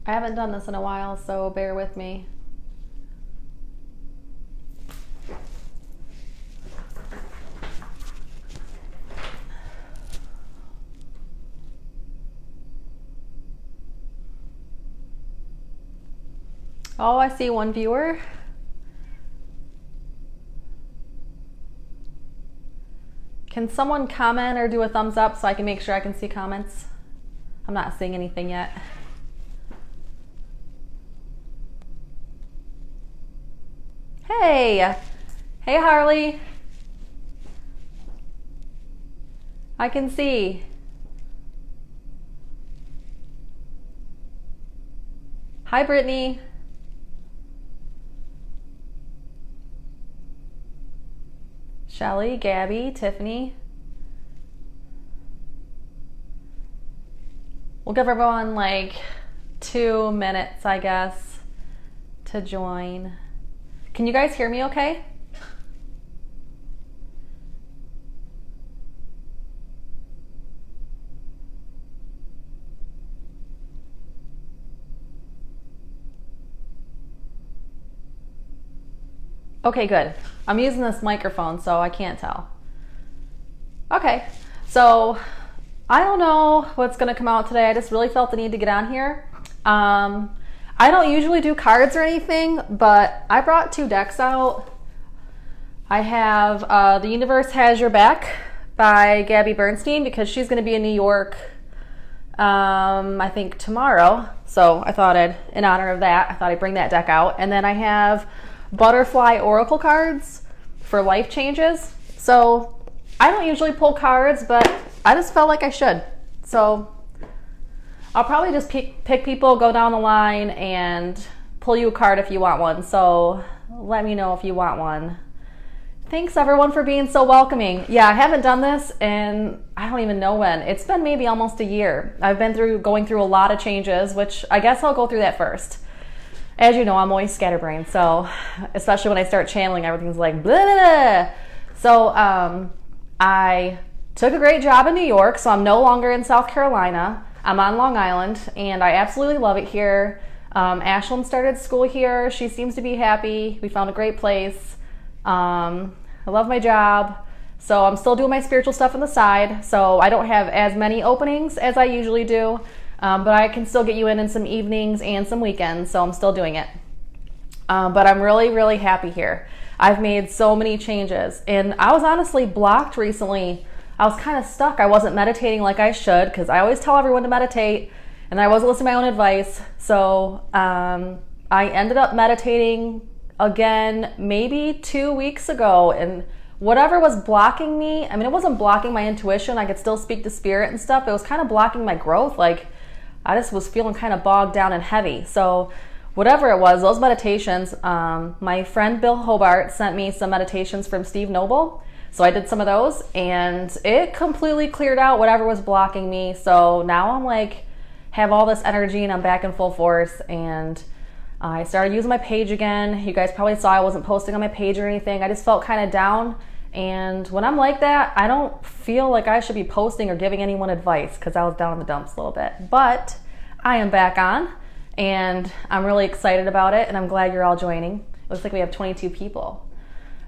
I haven't done this in a while, so bear with me. Oh, I see one viewer. Can someone comment or do a thumbs up so I can make sure I can see comments? I'm not seeing anything yet. Hey! Hey, Harley. I can see. Hi, Brittany. Shelly, Gabby, Tiffany. We'll give everyone like 2 minutes, I guess, to join. Can you guys hear me okay? Okay, good. I'm using this microphone, so I can't tell. Okay, so I don't know what's gonna come out today. I just really felt the need to get on here. I don't usually do cards or anything, but I brought 2 decks out. I have The Universe Has Your Back by Gabby Bernstein because she's gonna be in New York, I think tomorrow. So I thought in honor of that, I thought I'd bring that deck out. And then I have Butterfly Oracle cards for life changes. So I don't usually pull cards, but I just felt like I should. So I'll probably just pick people, go down the line, and pull you a card if you want one. So let me know if you want one. Thanks everyone for being so welcoming. Yeah, I haven't done this in I don't even know when. It's been maybe almost a year. I've been going through a lot of changes, which I guess I'll go through that first. As you know, I'm always scatterbrained, so especially when I start channeling, everything's like blah, blah, blah. So I took a great job in New York, so I'm no longer in South Carolina. I'm on Long Island, and I absolutely love it here. Ashlyn started school here. She seems to be happy. We found a great place. I love my job. So I'm still doing my spiritual stuff on the side, so I don't have as many openings as I usually do. But I can still get you in some evenings and some weekends, so I'm still doing it. But I'm really, really happy here. I've made so many changes, and I was honestly blocked recently. I was kind of stuck. I wasn't meditating like I should, because I always tell everyone to meditate, and I wasn't listening to my own advice. So I ended up meditating again maybe 2 weeks ago, and whatever was blocking me, I mean, it wasn't blocking my intuition. I could still speak to spirit and stuff. It was kind of blocking my growth. Like, I just was feeling kind of bogged down and heavy. So whatever it was, those meditations, my friend Bill Hobart sent me some meditations from Steve Noble. So I did some of those, and it completely cleared out whatever was blocking me. So now I'm like, have all this energy, and I'm back in full force. And I started using my page again. You guys probably saw I wasn't posting on my page or anything. I just felt kind of down. And when I'm like that, I don't feel like I should be posting or giving anyone advice, because I was down in the dumps a little bit. But I am back on, and I'm really excited about it, and I'm glad you're all joining. It looks like we have 22 people.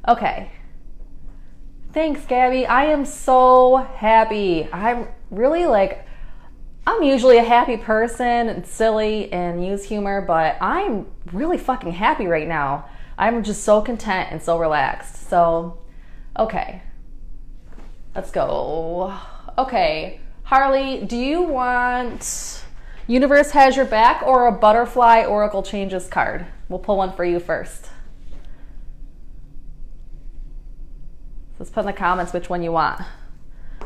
Okay. Thanks, Gabby. I am so happy. I'm really I'm usually a happy person and silly and use humor, but I'm really fucking happy right now. I'm just so content and so relaxed. So, okay. Let's go. Okay. Harley, do you want Universe Has Your Back or a Butterfly Oracle Changes card? We'll pull one for you first. Let's put in the comments which one you want.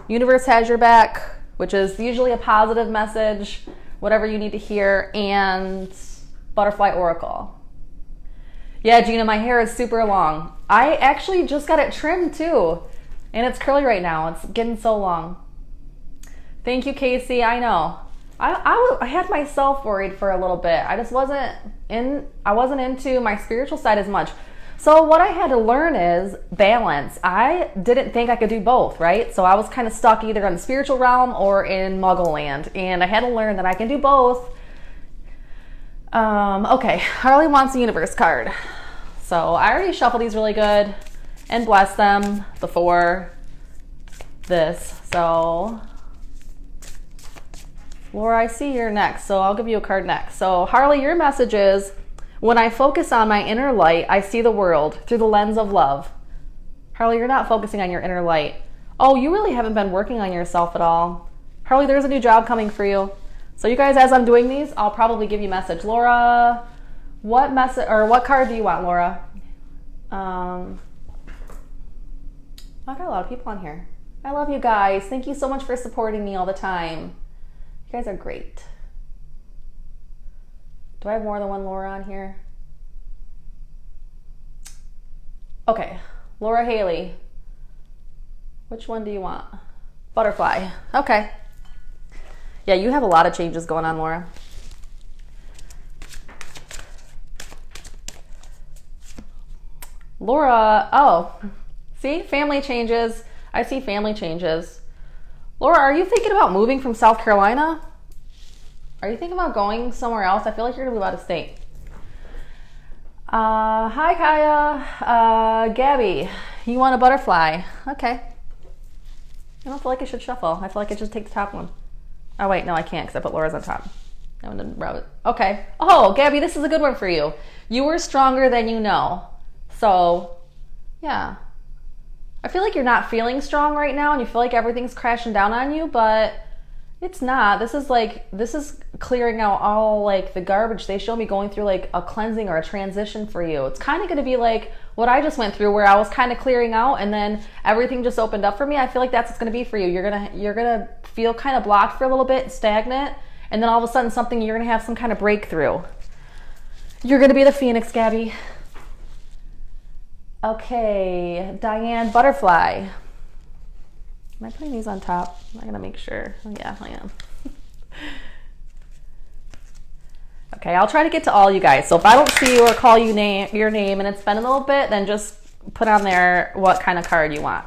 Universe Has Your Back, which is usually a positive message, whatever you need to hear, and Butterfly Oracle. Yeah, Gina, my hair is super long. I actually just got it trimmed too, and it's curly right now. It's getting so long. Thank you, Casey. I know. I had myself worried for a little bit. I just wasn't into my spiritual side as much. So what I had to learn is balance. I didn't think I could do both, right? So I was kind of stuck either in the spiritual realm or in Muggle land. And I had to learn that I can do both. Okay, Harley wants a universe card. So I already shuffled these really good and blessed them before this. So Laura, I see you're next, so I'll give you a card next. So Harley, your message is, when I focus on my inner light, I see the world through the lens of love. Harley, you're not focusing on your inner light. Oh, you really haven't been working on yourself at all. Harley, there's a new job coming for you. So you guys, as I'm doing these, I'll probably give you a message. Laura, what message or what card do you want, Laura? I got a lot of people on here. I love you guys. Thank you so much for supporting me all the time. You guys are great. Do I have more than one Laura on here? Okay, Laura Haley. Which one do you want? Butterfly. Okay. Yeah, you have a lot of changes going on, Laura. Laura, oh, see, family changes. I see family changes. Laura, are you thinking about moving from South Carolina? Are you thinking about going somewhere else? I feel like you're gonna move out of state. Hi, Kaya. Gabby, you want a butterfly? Okay. I don't feel like I should shuffle. I feel like I should take the top one. Oh, wait, no, I can't because I put Laura's on top. I wouldn't rub it. Okay. Oh, Gabby, this is a good one for you. You were stronger than you know. So, yeah. I feel like you're not feeling strong right now and you feel like everything's crashing down on you, but it's not. This is clearing out all like the garbage. They show me going through like a cleansing or a transition for you. It's kind of going to be like what I just went through where I was kind of clearing out and then everything just opened up for me. I feel like that's what's going to be for you. You're going to feel kind of blocked for a little bit, stagnant, and then all of a sudden you're going to have some kind of breakthrough. You're going to be the Phoenix, Gabby. Okay, Diane Butterfly. Am I putting these on top? I'm going to make sure. Oh, yeah, I am. Okay, I'll try to get to all you guys. So if I don't see you or call you your name and it's been a little bit, then just put on there what kind of card you want.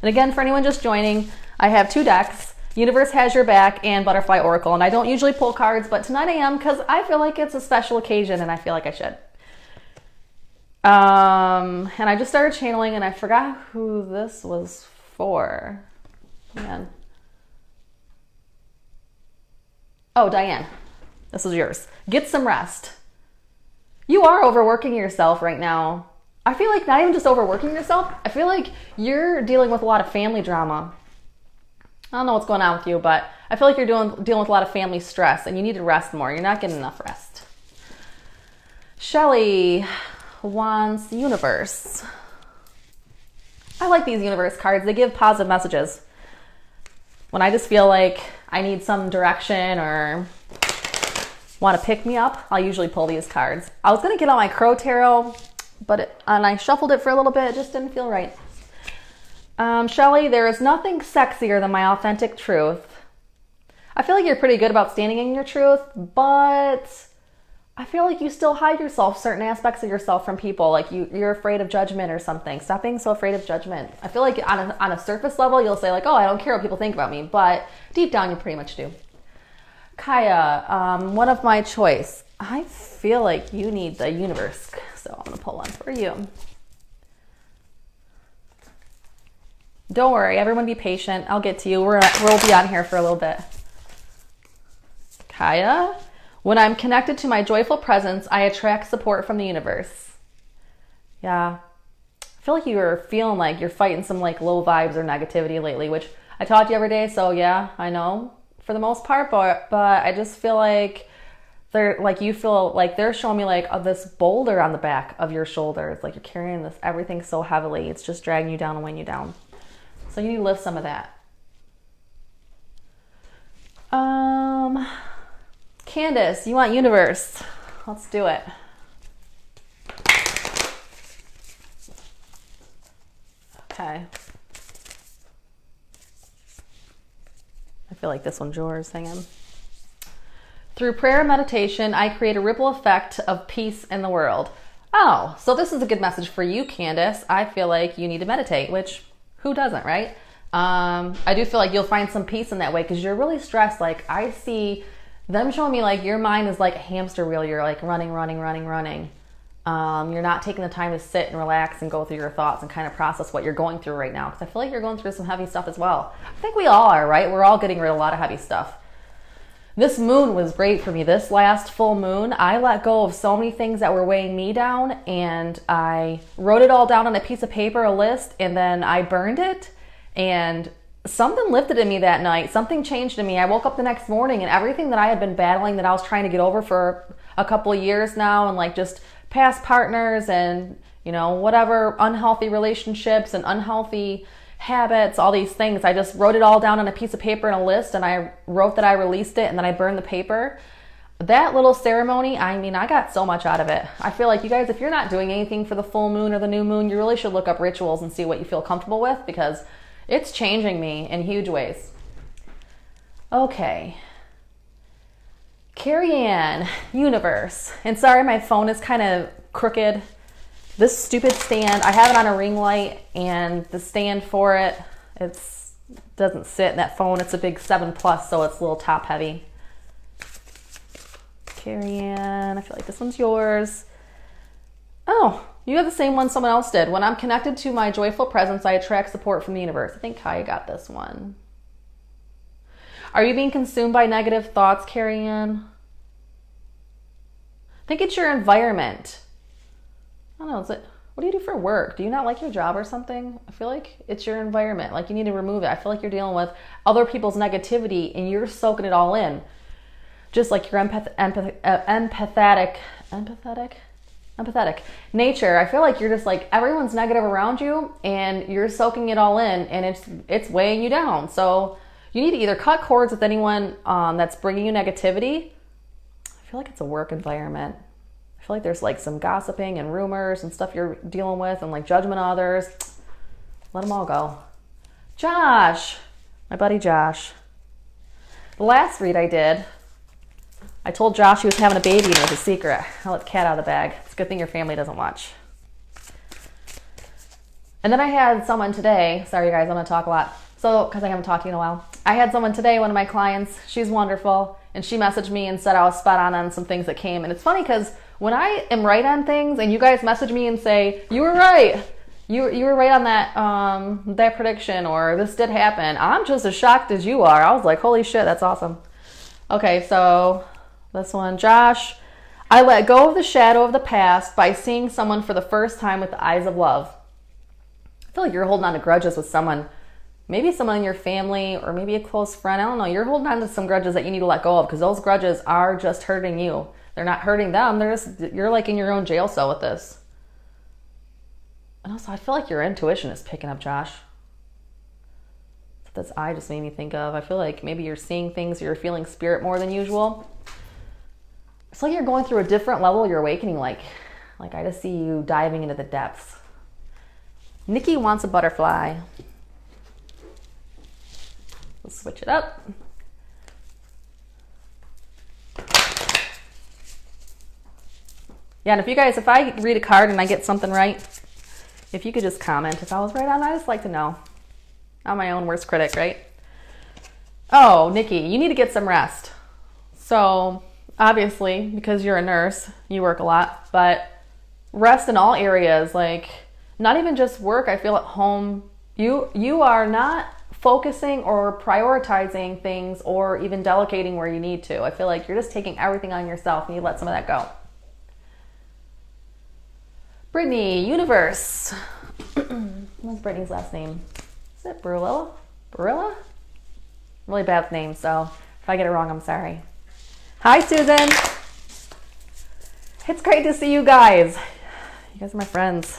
And again, for anyone just joining, I have 2 decks, Universe Has Your Back and Butterfly Oracle. And I don't usually pull cards, but tonight I am because I feel like it's a special occasion and I feel like I should. And I just started channeling and I forgot who this was for. Man. Oh, Diane, this is yours. Get some rest. You are overworking yourself right now. I feel like not even just overworking yourself. I feel like you're dealing with a lot of family drama. I don't know what's going on with you, but I feel like you're dealing with a lot of family stress and you need to rest more. You're not getting enough rest. Shelly wants universe. I like these universe cards. They give positive messages. When I just feel like I need some direction or want to pick me up, I'll usually pull these cards. I was going to get on my Crow Tarot, and I shuffled it for a little bit. It just didn't feel right. Shelly, there is nothing sexier than my authentic truth. I feel like you're pretty good about standing in your truth, but I feel like you still hide certain aspects of yourself from people. Like you're afraid of judgment or something. Stop being so afraid of judgment. I feel like on a surface level, you'll say like, oh, I don't care what people think about me. But deep down, you pretty much do. Kaya, one of my choice. I feel like you need the universe. So I'm going to pull one for you. Don't worry. Everyone be patient. I'll get to you. We'll be on here for a little bit. Kaya, when I'm connected to my joyful presence, I attract support from the universe. Yeah. I feel like you're feeling like you're fighting some like low vibes or negativity lately, which I talk to you every day. So yeah, I know for the most part, but I just feel like you feel like they're showing me like this boulder on the back of your shoulder. It's like you're carrying everything so heavily. It's just dragging you down and weighing you down. So you need to lift some of that. Candace, you want universe? Let's do it. Okay. I feel like this one's yours. Hang on. Through prayer and meditation, I create a ripple effect of peace in the world. Oh, so this is a good message for you, Candace. I feel like you need to meditate, which who doesn't, right? I do feel like you'll find some peace in that way because you're really stressed. Like I see them showing me like your mind is like a hamster wheel. You're like running. You're not taking the time to sit and relax and go through your thoughts and kind of process what you're going through right now. Because I feel like you're going through some heavy stuff as well. I think we all are, right? We're all getting rid of a lot of heavy stuff. This moon was great for me. This last full moon, I let go of so many things that were weighing me down, and I wrote it all down on a piece of paper, a list, and then I burned it, and something lifted in me that night. Something changed in me. I woke up the next morning, and everything that I had been battling, that I was trying to get over for a couple of years now, and like just past partners and, you know, whatever unhealthy relationships and unhealthy habits, all these things, I just wrote it all down on a piece of paper in a list, and I wrote that I released it, and then I burned the paper. That little ceremony, I mean, I got so much out of it. I feel like you guys, if you're not doing anything for the full moon or the new moon, you really should look up rituals and see what you feel comfortable with, because it's changing me in huge ways. Okay. Carrie Ann, universe. And sorry, my phone is kind of crooked. This stupid stand, I have it on a ring light, and the stand for it, doesn't sit in that phone. It's a big 7 Plus, so it's a little top heavy. Carrie Ann, I feel like this one's yours. Oh, you have the same one someone else did. When I'm connected to my joyful presence, I attract support from the universe. I think Kaya got this one. Are you being consumed by negative thoughts, Carrie Ann? I think it's your environment. I don't know, what do you do for work? Do you not like your job or something? I feel like it's your environment. Like, you need to remove it. I feel like you're dealing with other people's negativity and you're soaking it all in. Just like your empathetic nature. I feel like you're just like, everyone's negative around you and you're soaking it all in, and it's weighing you down. So you need to either cut cords with anyone that's bringing you negativity. I feel like it's a work environment. I feel like there's like some gossiping and rumors and stuff you're dealing with, and like judgment of others. Let them all go. Josh, my buddy Josh. The last read I did, I told Josh he was having a baby and it was a secret. I let the cat out of the bag. It's a good thing your family doesn't watch. And then I had someone today, sorry you guys, I'm gonna talk a lot. So, because I haven't talked to you in a while. I had someone today, one of my clients, she's wonderful, and she messaged me and said I was spot on some things that came. And it's funny because when I am right on things and you guys message me and say, you were right, you were right on that prediction, or this did happen, I'm just as shocked as you are. I was like, holy shit, that's awesome. Okay, so this one, Josh, I let go of the shadow of the past by seeing someone for the first time with the eyes of love. I feel like you're holding on to grudges with someone, maybe someone in your family or maybe a close friend. I don't know. You're holding on to some grudges that you need to let go of, because those grudges are just hurting you. They're not hurting them. You're like in your own jail cell with this. And also, I feel like your intuition is picking up, Josh. That's I just made me think of. I feel like maybe you're seeing things, you're feeling spirit more than usual. It's like you're going through a different level of your awakening. Like I just see you diving into the depths. Nikki wants a butterfly. Let's switch it up. Yeah, and if I read a card and I get something right, if you could just comment if I was right on, I just like to know. I'm my own worst critic, right? Oh, Nikki, you need to get some rest. So, obviously, because you're a nurse, you work a lot, but rest in all areas, like not even just work. I feel at home, you are not focusing or prioritizing things or even delegating where you need to. I feel like you're just taking everything on yourself and you let some of that go. Brittany, universe. What's Brittany's last name? Is it Barilla? Barilla? Really bad with names, so if I get it wrong, I'm sorry. Hi, Susan. It's great to see you guys. You guys are my friends.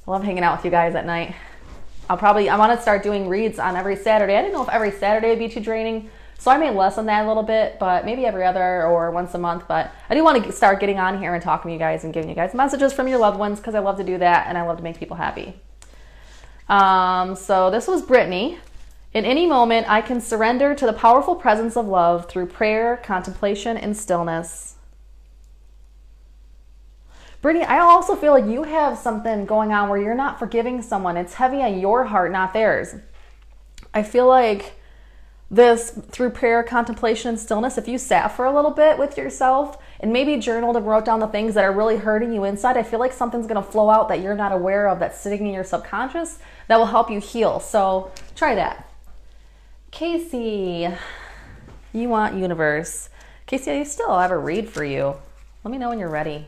I love hanging out with you guys at night. I want to start doing reads on every Saturday. I didn't know if every Saturday would be too draining, so I may lessen that a little bit, but maybe every other or once a month. But I do want to start getting on here and talking to you guys and giving you guys messages from your loved ones, because I love to do that and I love to make people happy. So this was Brittany. In any moment, I can surrender to the powerful presence of love through prayer, contemplation, and stillness. Brittany, I also feel like you have something going on where you're not forgiving someone. It's heavy on your heart, not theirs. I feel like this through prayer, contemplation, and stillness, if you sat for a little bit with yourself and maybe journaled and wrote down the things that are really hurting you inside, I feel like something's going to flow out that you're not aware of, that's sitting in your subconscious, that will help you heal. So try that. Casey, you want universe. Casey, I still have a read for you. Let me know when you're ready.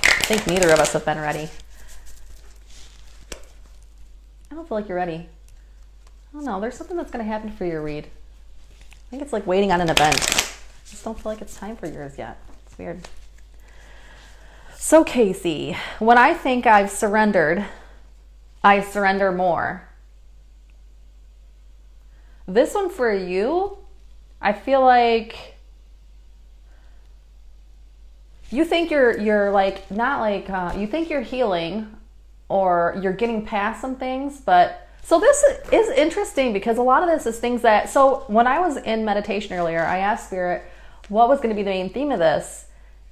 I think neither of us have been ready. I don't feel like you're ready. I don't know. There's something that's going to happen for your read. I think it's like waiting on an event. I just don't feel like it's time for yours yet. It's weird. So Casey, when I think I've surrendered, I surrender more. This one for you, I feel like you think you're like, not like, you think you're healing or you're getting past some things, but so this is interesting because a lot of this is things that, so when I was in meditation earlier, I asked Spirit what was going to be the main theme of this.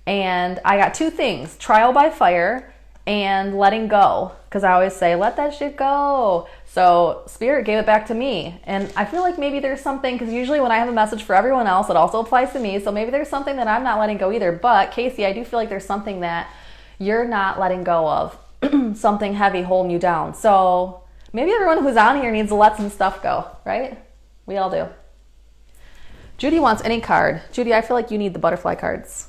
And I got two things, trial by fire and letting go. Because I always say, let that shit go. So Spirit gave it back to me. And I feel like maybe there's something, because usually when I have a message for everyone else, it also applies to me. So maybe there's something that I'm not letting go either. But Casey, I do feel like there's something that you're not letting go of. Something heavy holding you down. So maybe everyone who's on here needs to let some stuff go, right? We all do. Judy wants any card. Judy, I feel like you need the butterfly cards.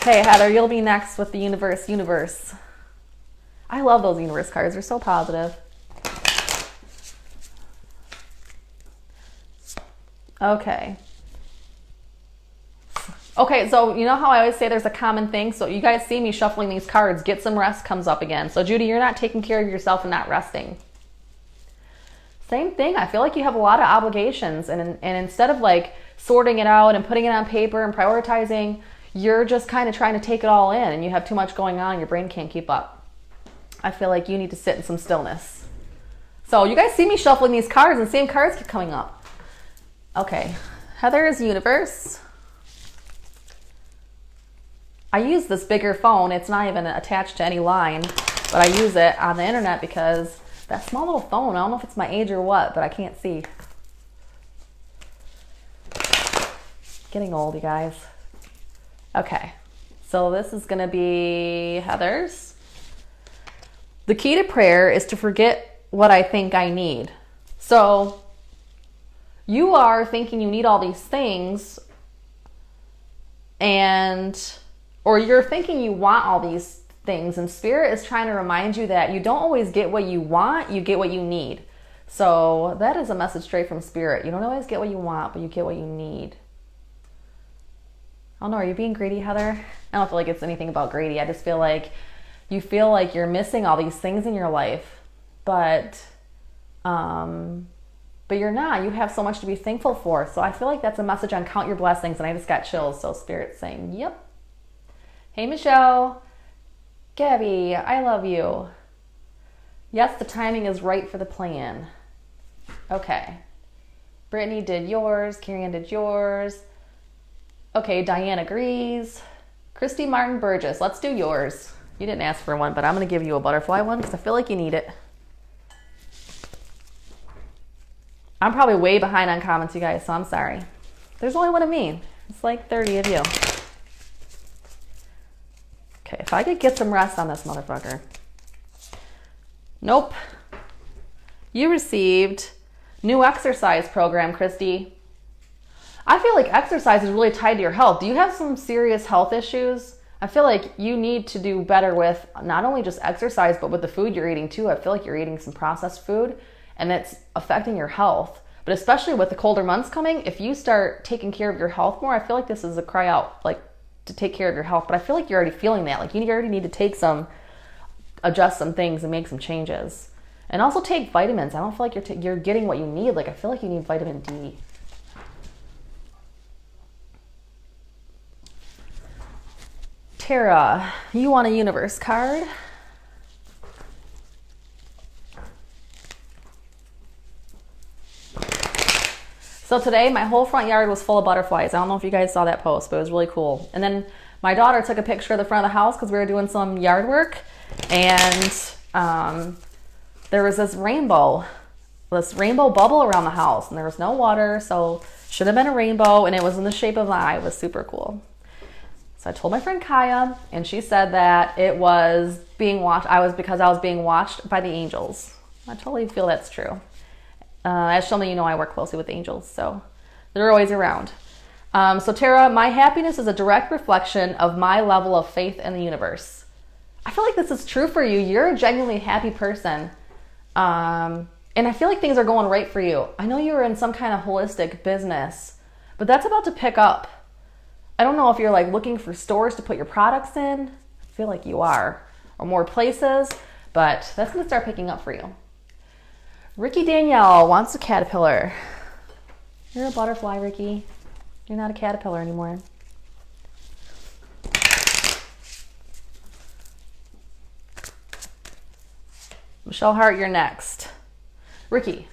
Okay, Heather, you'll be next with the universe. I love those universe cards. They're so positive. Okay. Okay, so you know how I always say there's a common thing? So you guys see me shuffling these cards. Get some rest comes up again. So Judy, you're not taking care of yourself and not resting. Same thing. I feel like you have a lot of obligations. And instead of like sorting it out and putting it on paper and prioritizing, you're just kind of trying to take it all in. And you have too much going on. Your brain can't keep up. I feel like you need to sit in some stillness. So you guys see me shuffling these cards and same cards keep coming up. Okay. Heather's universe. I use this bigger phone. It's not even attached to any line, but I use it on the internet because that small little phone, I don't know if it's my age or what, but I can't see. Getting old, you guys. Okay, so this is going to be Heather's. The key to prayer is to forget what I think I need. So you are thinking you need all these things, or you're thinking you want all these things, and Spirit is trying to remind you that you don't always get what you want, you get what you need. So that is a message straight from Spirit. You don't always get what you want, but you get what you need. I don't know, are you being greedy, Heather? I don't feel like it's anything about greedy. I just feel like you feel like you're missing all these things in your life, but you're not. You have so much to be thankful for. So I feel like that's a message on count your blessings, and I just got chills. So Spirit's saying, yep. Hey, Michelle. Gabby, I love you. Yes, the timing is right for the plan. Okay. Brittany did yours. Karen did yours. Okay, Diane agrees. Christy Martin Burgess, let's do yours. You didn't ask for one, but I'm going to give you a butterfly one because I feel like you need it. I'm probably way behind on comments, you guys, so I'm sorry. There's only one of me. It's like 30 of you. Okay, if I could get some rest on this motherfucker. Nope. You received new exercise program, Christy. I feel like exercise is really tied to your health. Do you have some serious health issues? I feel like you need to do better with not only just exercise, but with the food you're eating too. I feel like you're eating some processed food and it's affecting your health. But especially with the colder months coming, if you start taking care of your health more, I feel like this is a cry out, like to take care of your health. But I feel like you're already feeling that. Like you already need to adjust some things and make some changes. And also take vitamins. I don't feel like you're getting what you need. Like I feel like you need vitamin D. Tara, you want a universe card? So today my whole front yard was full of butterflies. I don't know if you guys saw that post, but it was really cool. And then my daughter took a picture of the front of the house because we were doing some yard work. And there was this rainbow bubble around the house, and there was no water, so should have been a rainbow, and it was in the shape of an eye. It was super cool. So I told my friend Kaya, and she said that it was being watched. Because I was being watched by the angels. I totally feel that's true. As some of you know, I work closely with angels, so they're always around. So Tara, my happiness is a direct reflection of my level of faith in the universe. I feel like this is true for you. You're a genuinely happy person. And I feel like things are going right for you. I know you're in some kind of holistic business, but that's about to pick up. I don't know if you're like looking for stores to put your products in. I feel like you are, or more places, but that's going to start picking up for you. Ricky Danielle wants a caterpillar. You're a butterfly, Ricky. You're not a caterpillar anymore. Michelle Hart, you're next. Ricky,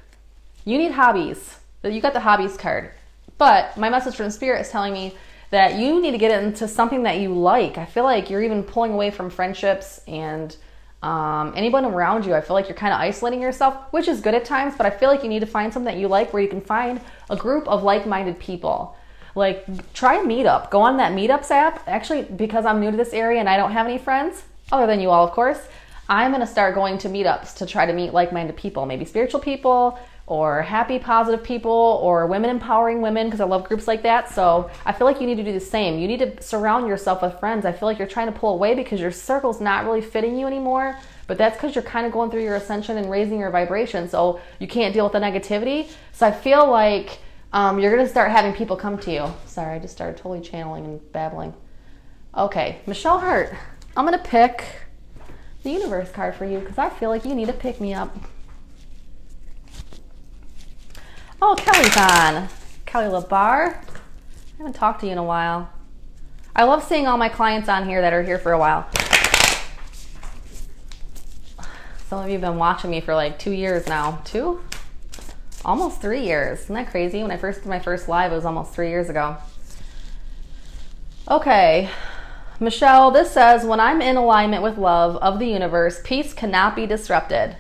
you need hobbies. You got the hobbies card. But my message from Spirit is telling me that you need to get into something that you like. I feel like you're even pulling away from friendships and anyone around you. I feel like you're kind of isolating yourself, which is good at times, but I feel like you need to find something that you like where you can find a group of like-minded people. Like, try a meetup. Go on that Meetups app. Actually, because I'm new to this area and I don't have any friends, other than you all, of course, I'm going to start going to meetups to try to meet like-minded people, maybe spiritual people or happy, positive people or women empowering women, because I love groups like that. So I feel like you need to do the same. You need to surround yourself with friends. I feel like you're trying to pull away because your circle's not really fitting you anymore, but that's because you're kind of going through your ascension and raising your vibration, so you can't deal with the negativity. So I feel like you're going to start having people come to you. Sorry, I just started totally channeling and babbling. Okay, Michelle Hart, I'm going to pick the universe card for you because I feel like you need to pick me up. Oh, Kelly's on. Kelly LaBar. I haven't talked to you in a while. I love seeing all my clients on here that are here for a while. Some of you have been watching me for like 2 years now. 2? Almost 3 years. Isn't that crazy? When I first did my first live, it was almost 3 years ago. Okay. Michelle, this says, when I'm in alignment with love of the universe, peace cannot be disrupted.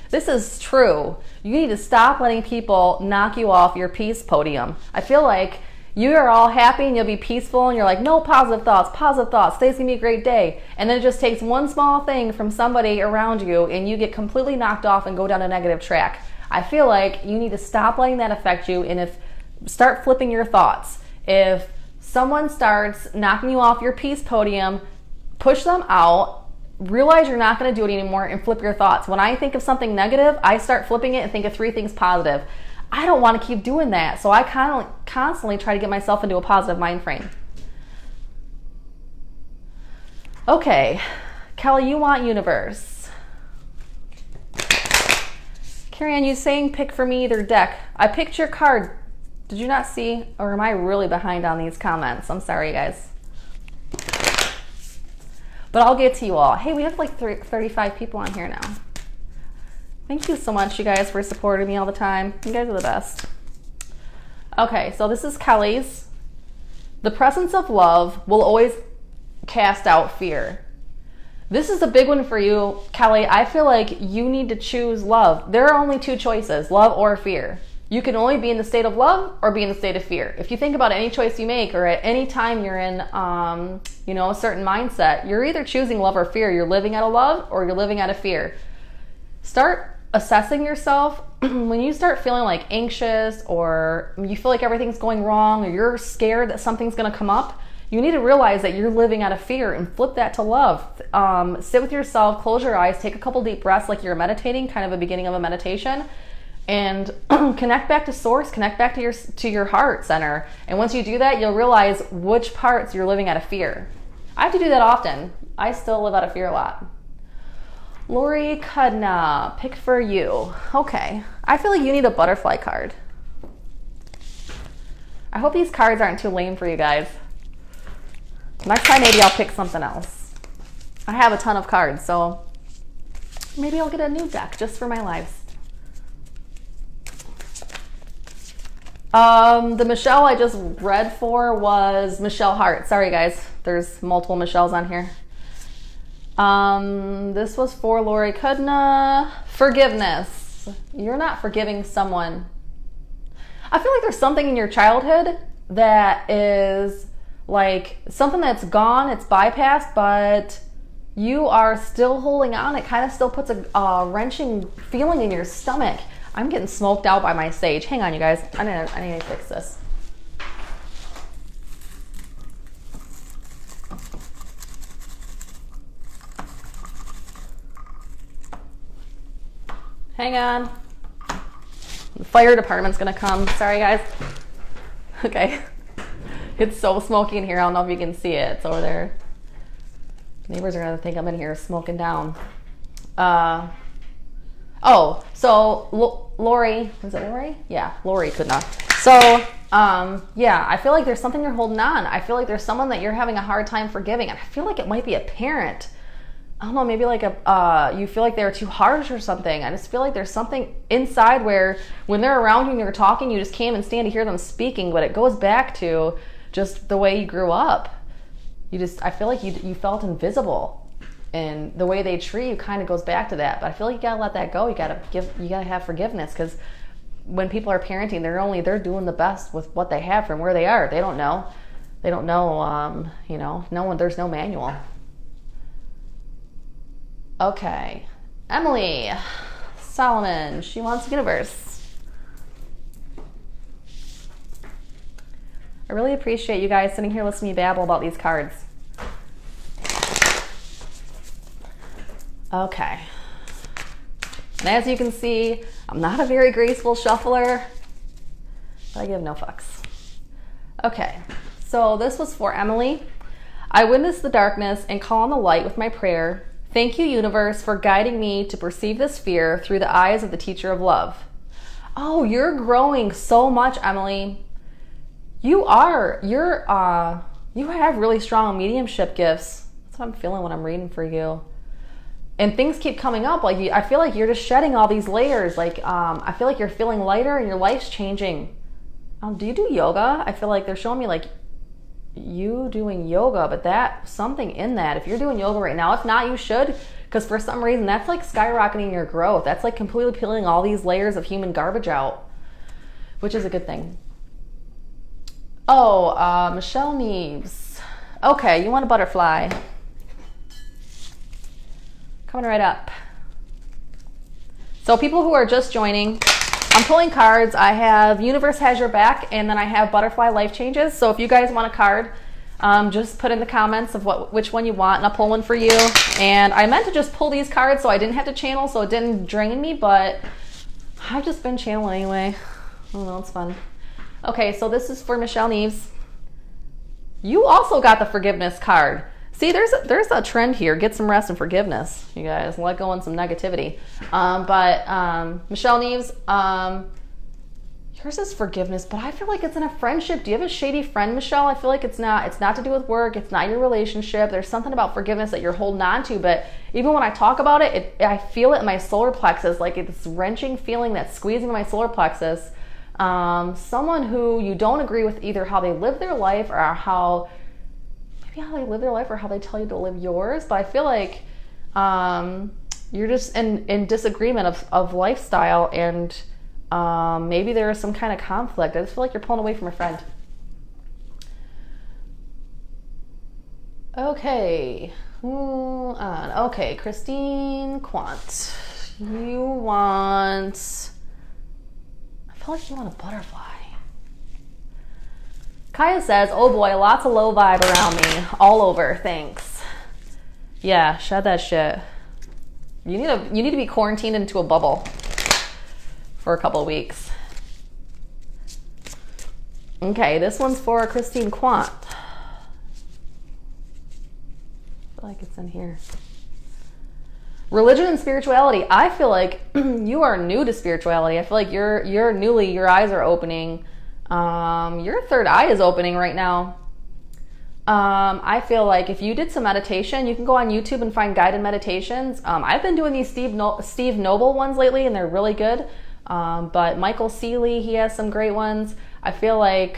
This is true. You need to stop letting people knock you off your peace podium. I feel like you are all happy and you'll be peaceful and you're like, no, positive thoughts, today's gonna be a great day. And then it just takes one small thing from somebody around you and you get completely knocked off and go down a negative track. I feel like you need to stop letting that affect you and start flipping your thoughts. If someone starts knocking you off your peace podium, push them out, realize you're not going to do it anymore, and flip your thoughts. When I think of something negative, I start flipping it and think of 3 things positive. I don't want to keep doing that, so I constantly try to get myself into a positive mind frame. Okay, Kelly, you want universe. Carrie Ann, you saying pick for me either deck. I picked your card. Did you not see? Or am I really behind on these comments? I'm sorry, guys. But I'll get to you all. Hey, we have like 35 people on here now. Thank you so much, you guys, for supporting me all the time. You guys are the best. Okay, so this is Kelly's. The presence of love will always cast out fear. This is a big one for you, Kelly. I feel like you need to choose love. There are only 2 choices, love or fear. You can only be in the state of love or be in the state of fear. If you think about any choice you make or at any time you're in a certain mindset, you're either choosing love or fear. You're living out of love or you're living out of fear. Start assessing yourself. When you start feeling like anxious or you feel like everything's going wrong or you're scared that something's going to come up, you need to realize that you're living out of fear and flip that to love. Sit with yourself, close your eyes, take a couple deep breaths like you're meditating, kind of a beginning of a meditation, and connect back to source, connect back to your heart center. And once you do that, you'll realize which parts you're living out of fear. I have to do that often. I still live out of fear a lot. Lori Kudna, pick for you. Okay, I feel like you need a butterfly card. I hope these cards aren't too lame for you guys. Next time maybe I'll pick something else. I have a ton of cards, so maybe I'll get a new deck just for my lives. The Michelle I just read for was Michelle Hart. Sorry guys, there's multiple Michelles on here. This was for Lori Kudna. Forgiveness. You're not forgiving someone. I feel like there's something in your childhood that is like something that's gone, it's bypassed, but you are still holding on. It kind of still puts a wrenching feeling in your stomach. I'm getting smoked out by my sage. Hang on, you guys. I need to fix this. Hang on. The fire department's gonna come. Sorry, guys. Okay. It's so smoky in here. I don't know if you can see it. It's over there. Neighbors are gonna think I'm in here smoking down. So Lori, was it Lori? Yeah, Lori Kudna. So, yeah, I feel like there's something you're holding on. I feel like there's someone that you're having a hard time forgiving. And I feel like it might be a parent. I don't know, maybe like you feel like they're too harsh or something. I just feel like there's something inside where when they're around you and you're talking, you just can't even stand to hear them speaking, but it goes back to just the way you grew up. I feel like you felt invisible, and the way they treat you kind of goes back to that. But I feel like you gotta let that go. You gotta have forgiveness, because when people are parenting, they're doing the best with what they have from where they are. They don't know. There's no manual. Okay, Emily Solomon, she wants universe. I really appreciate you guys sitting here listening to me babble about these cards. Okay. And as you can see, I'm not a very graceful shuffler, but I give no fucks. Okay, so this was for Emily. I witness the darkness and call on the light with my prayer. Thank you, universe, for guiding me to perceive this fear through the eyes of the teacher of love. Oh, you're growing so much, Emily. You have really strong mediumship gifts. That's what I'm feeling when I'm reading for you. And things keep coming up. I feel like you're just shedding all these layers. I feel like you're feeling lighter and your life's changing. Do you do yoga? I feel like they're showing me you doing yoga, but something in that. If you're doing yoga right now, if not, you should, because for some reason that's skyrocketing your growth. That's completely peeling all these layers of human garbage out, which is a good thing. Oh, Michelle Neves. Okay, you want a butterfly. Coming right up. So people who are just joining, I'm pulling cards. I have Universe Has Your Back, and then I have Butterfly Life Changes. So if you guys want a card, just put in the comments of which one you want, and I'll pull one for you. And I meant to just pull these cards so I didn't have to channel, so it didn't drain me, but I've just been channeling anyway. I don't know, it's fun. Okay, so this is for Michelle Neves. You also got the forgiveness card. See, there's a trend here. Get some rest and forgiveness, you guys. Let go on some negativity. Michelle Neves, yours is forgiveness, but I feel like it's in a friendship. Do you have a shady friend, Michelle? I feel like it's not to do with work. It's not your relationship. There's something about forgiveness that you're holding on to, but even when I talk about it, I feel it in my solar plexus, like it's wrenching feeling that's squeezing my solar plexus. Someone who you don't agree with either how they live their life or how they live their life or how they tell you to live yours, but I feel like you're just in disagreement of lifestyle, and maybe there is some kind of conflict. I just feel like you're pulling away from a friend. Okay, okay, Christine Quant, you want, I feel like you want a butterfly. Kaya says, oh boy, lots of low vibe around me. All over, thanks. Yeah, shed that shit. You need to be quarantined into a bubble for a couple of weeks. Okay, this one's for Christine Quant. I feel like it's in here. Religion and spirituality. I feel like you are new to spirituality. I feel like your eyes are opening. Your third eye is opening right now. I feel like if you did some meditation, you can go on YouTube and find guided meditations. I've been doing these Steve Noble ones lately, and they're really good. But Michael Seeley, he has some great ones. I feel like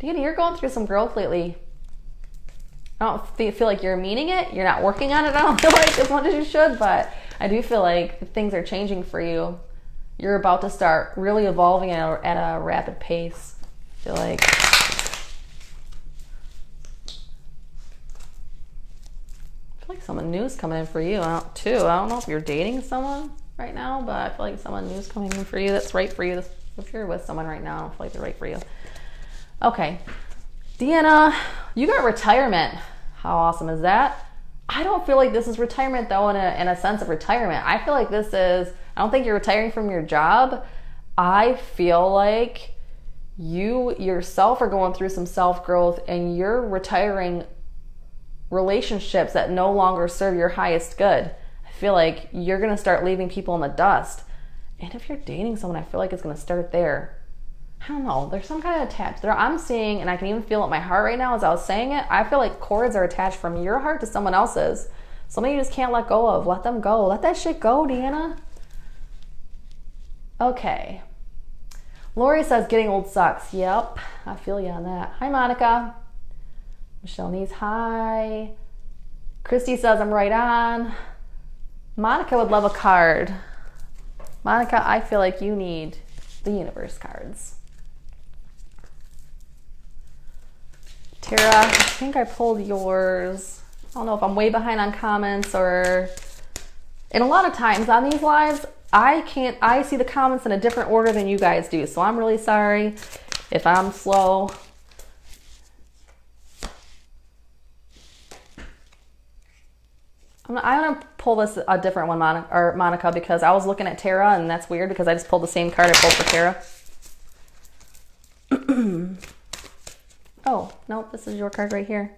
Deanna, you're going through some growth lately. I don't feel like you're meaning it. You're not working on it, I don't feel like, as much as you should, but I do feel like things are changing for you. You're about to start really evolving at a rapid pace. I feel like. Someone new's coming in for you too. I don't know if you're dating someone right now, but I feel like someone new's coming in for you that's right for you. If you're with someone right now, I don't feel like they're right for you. Okay. Deanna, you got retirement. How awesome is that? I don't feel like this is retirement though in a sense of retirement. I feel like this is, I don't think you're retiring from your job. I feel like you yourself are going through some self-growth and you're retiring relationships that no longer serve your highest good. I feel like you're going to start leaving people in the dust. And if you're dating someone, I feel like it's going to start there. I don't know. There's some kind of attached there. I'm seeing, and I can even feel it in my heart right now as I was saying it, I feel like cords are attached from your heart to someone else's. Somebody you just can't let go of. Let them go. Let that shit go, Deanna. Okay. Lori says getting old sucks. Yep. I feel you on that. Hi, Monica. Michelle needs hi. Christy says I'm right on. Monica would love a card. Monica, I feel like you need the universe cards. Tara, I think I pulled yours. I don't know if I'm way behind on comments or... And a lot of times on these lives, I see the comments in a different order than you guys do. So I'm really sorry if I'm slow. I'm going to pull this a different one, Monica, because I was looking at Tara, and that's weird because I just pulled the same card I pulled for Tara. Oh, no, this is your card right here.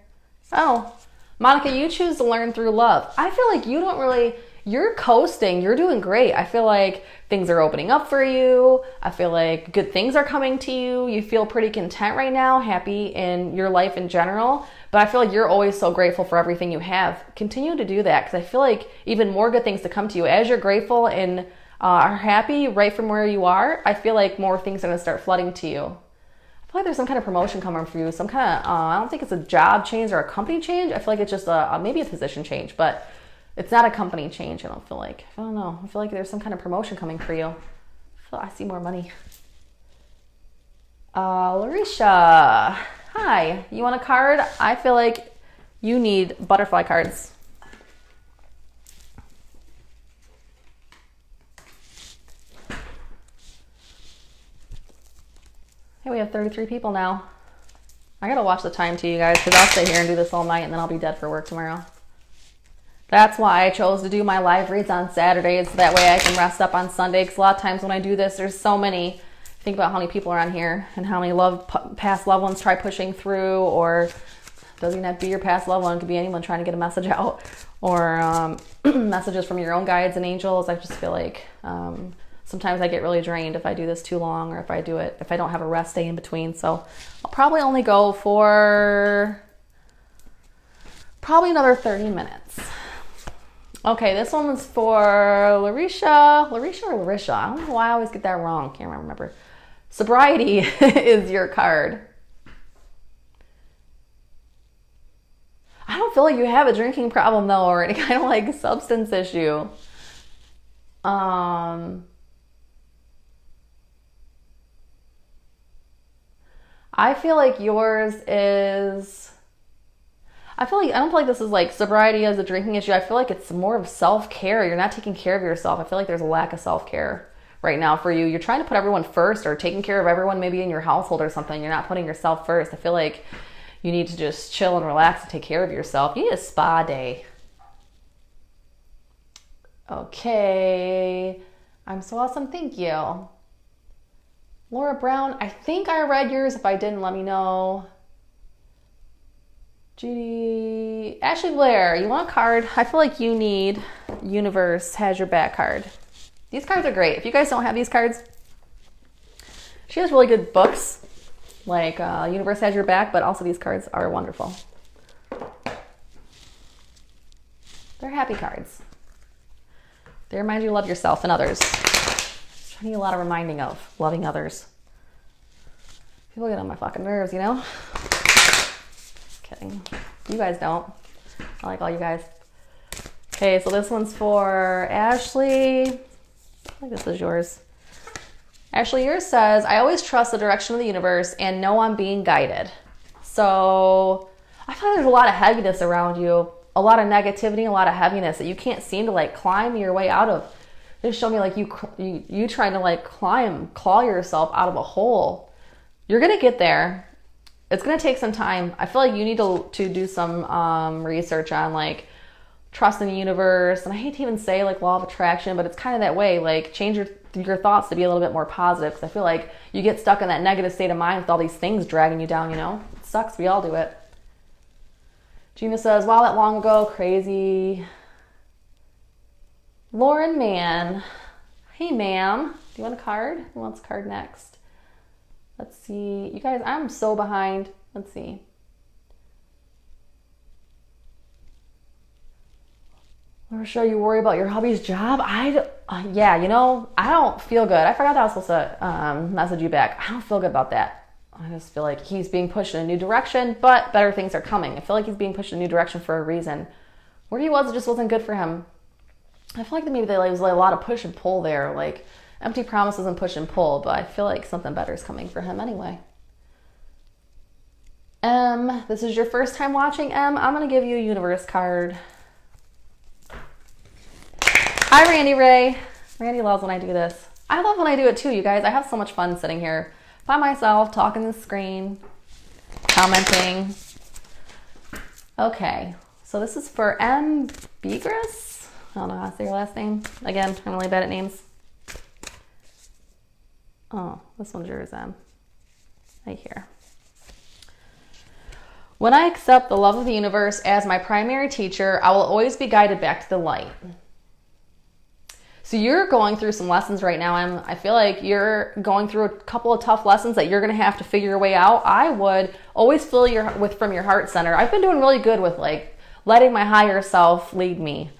Oh, Monica, you choose to learn through love. I feel like you don't really, you're coasting. You're doing great. I feel like things are opening up for you. I feel like good things are coming to you. You feel pretty content right now, happy in your life in general. But I feel like you're always so grateful for everything you have. Continue to do that because I feel like even more good things to come to you. As you're grateful and are happy right from where you are, I feel like more things are going to start flooding to you. I feel like there's some kind of promotion coming for you. Some kind of, I don't think it's a job change or a company change. I feel like it's just maybe a position change, but it's not a company change, I don't feel like. I don't know. I feel like there's some kind of promotion coming for you. I see more money. Larisha. Hi, you want a card? I feel like you need butterfly cards. Hey, we have 33 people now. I gotta watch the time too, you guys, because I'll stay here and do this all night and then I'll be dead for work tomorrow. That's why I chose to do my live reads on Saturdays. That way I can rest up on Sunday, because a lot of times when I do this, there's so many. Think about how many people are on here and how many past loved ones try pushing through, or doesn't even have to be your past loved one. It could be anyone trying to get a message out, or messages from your own guides and angels. I just feel like sometimes I get really drained if I do this too long, or if I don't have a rest day in between. So I'll probably only go for probably another 30 minutes. Okay, this one was for Larisha. Larisha or Larisha? I don't know why I always get that wrong. Can't remember. Sobriety is your card. I don't feel like you have a drinking problem though, or any kind of like substance issue. I feel like yours is... I don't feel like this is like sobriety as a drinking issue. I feel like it's more of self-care. You're not taking care of yourself. I feel like there's a lack of self-care right now for you. You're trying to put everyone first, or taking care of everyone maybe in your household or something. You're not putting yourself first. I feel like you need to just chill and relax and take care of yourself. You need a spa day. Okay. I'm so awesome. Thank you. Laura Brown, I think I read yours. If I didn't, let me know. Judy, Ashley Blair, you want a card? I feel like you need Universe Has Your Back card. These cards are great. If you guys don't have these cards, she has really good books, like Universe Has Your Back, but also these cards are wonderful. They're happy cards. They remind you to love yourself and others. Which I need a lot of reminding of, loving others. People get on my fucking nerves, you know? Just kidding. You guys don't. I like all you guys. Okay, so this one's for Ashley. I think this is yours. Ashley, yours says, I always trust the direction of the universe and know I'm being guided. So I feel like there's a lot of heaviness around you, a lot of negativity, a lot of heaviness that you can't seem to like climb your way out of. They show me like you trying to like claw yourself out of a hole. You're going to get there. It's going to take some time. I feel like you need to do some research on like trust in the universe. And I hate to even say like law of attraction, but it's kind of that way. Like change your thoughts to be a little bit more positive. Because I feel like you get stuck in that negative state of mind with all these things dragging you down, you know? It sucks. We all do it. Gina says, wow, that long ago, crazy. Lauren Mann. Hey, ma'am. Do you want a card? Who wants a card next? Let's see. You guys, I'm so behind. Let's see. Or show you worry about your hubby's job? Yeah, you know, I don't feel good. I forgot that I was supposed to message you back. I don't feel good about that. I just feel like he's being pushed in a new direction, but better things are coming. I feel like he's being pushed in a new direction for a reason. Where he was, it just wasn't good for him. I feel like maybe there was like a lot of push and pull there, like empty promises and push and pull, but I feel like something better is coming for him anyway. This is your first time watching, I'm going to give you a universe card. Hi, Randy Ray. Randy loves when I do this. I love when I do it too, you guys. I have so much fun sitting here by myself, talking to the screen, commenting. Okay, so this is for M. Begris. I don't know how to say your last name. Again, I'm really bad at names. Oh, this one's yours, M. Right here. When I accept the love of the universe as my primary teacher, I will always be guided back to the light. So you're going through some lessons right now, and I feel like you're going through a couple of tough lessons that you're going to have to figure your way out. I would always fill from your heart center. I've been doing really good with like letting my higher self lead me.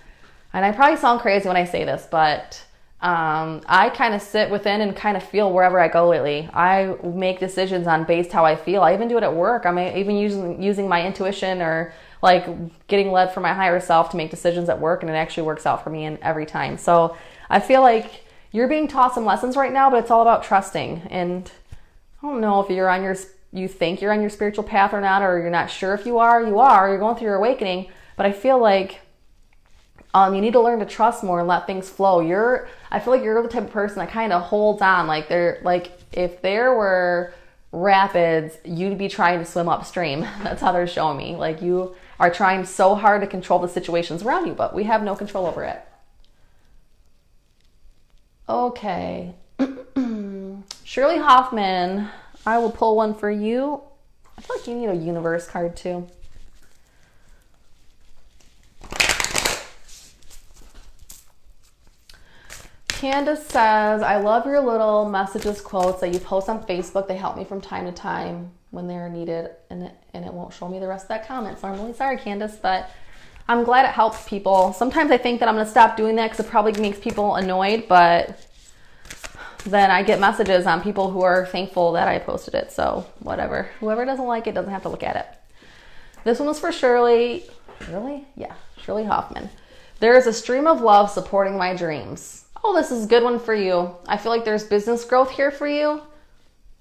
And I probably sound crazy when I say this, but I kind of sit within and kind of feel wherever I go lately. I make decisions on based how I feel. I even do it at work. I'm even using my intuition or like getting led from my higher self to make decisions at work, and it actually works out for me every time. So I feel like you're being taught some lessons right now, but it's all about trusting. And I don't know if you think you're on your spiritual path or not, or you're not sure if you are, you're going through your awakening, but I feel like you need to learn to trust more and let things flow. I feel like you're the type of person that kind of holds on. Like if there were rapids, you'd be trying to swim upstream. That's how they're showing me. Like you are trying so hard to control the situations around you, but we have no control over it. Okay. Shirley Hoffman, I will pull one for you. I feel like you need a universe card too. Candace says, I love your little messages, quotes that you post on Facebook. They help me from time to time when they're needed, and it won't show me the rest of that comment. So I'm really sorry, Candace, but I'm glad it helps people. Sometimes I think that I'm going to stop doing that because it probably makes people annoyed, but then I get messages on people who are thankful that I posted it. So whatever. Whoever doesn't like it doesn't have to look at it. This one was for Shirley. Shirley? Yeah, Shirley Hoffman. There is a stream of love supporting my dreams. Oh, this is a good one for you. I feel like there's business growth here for you.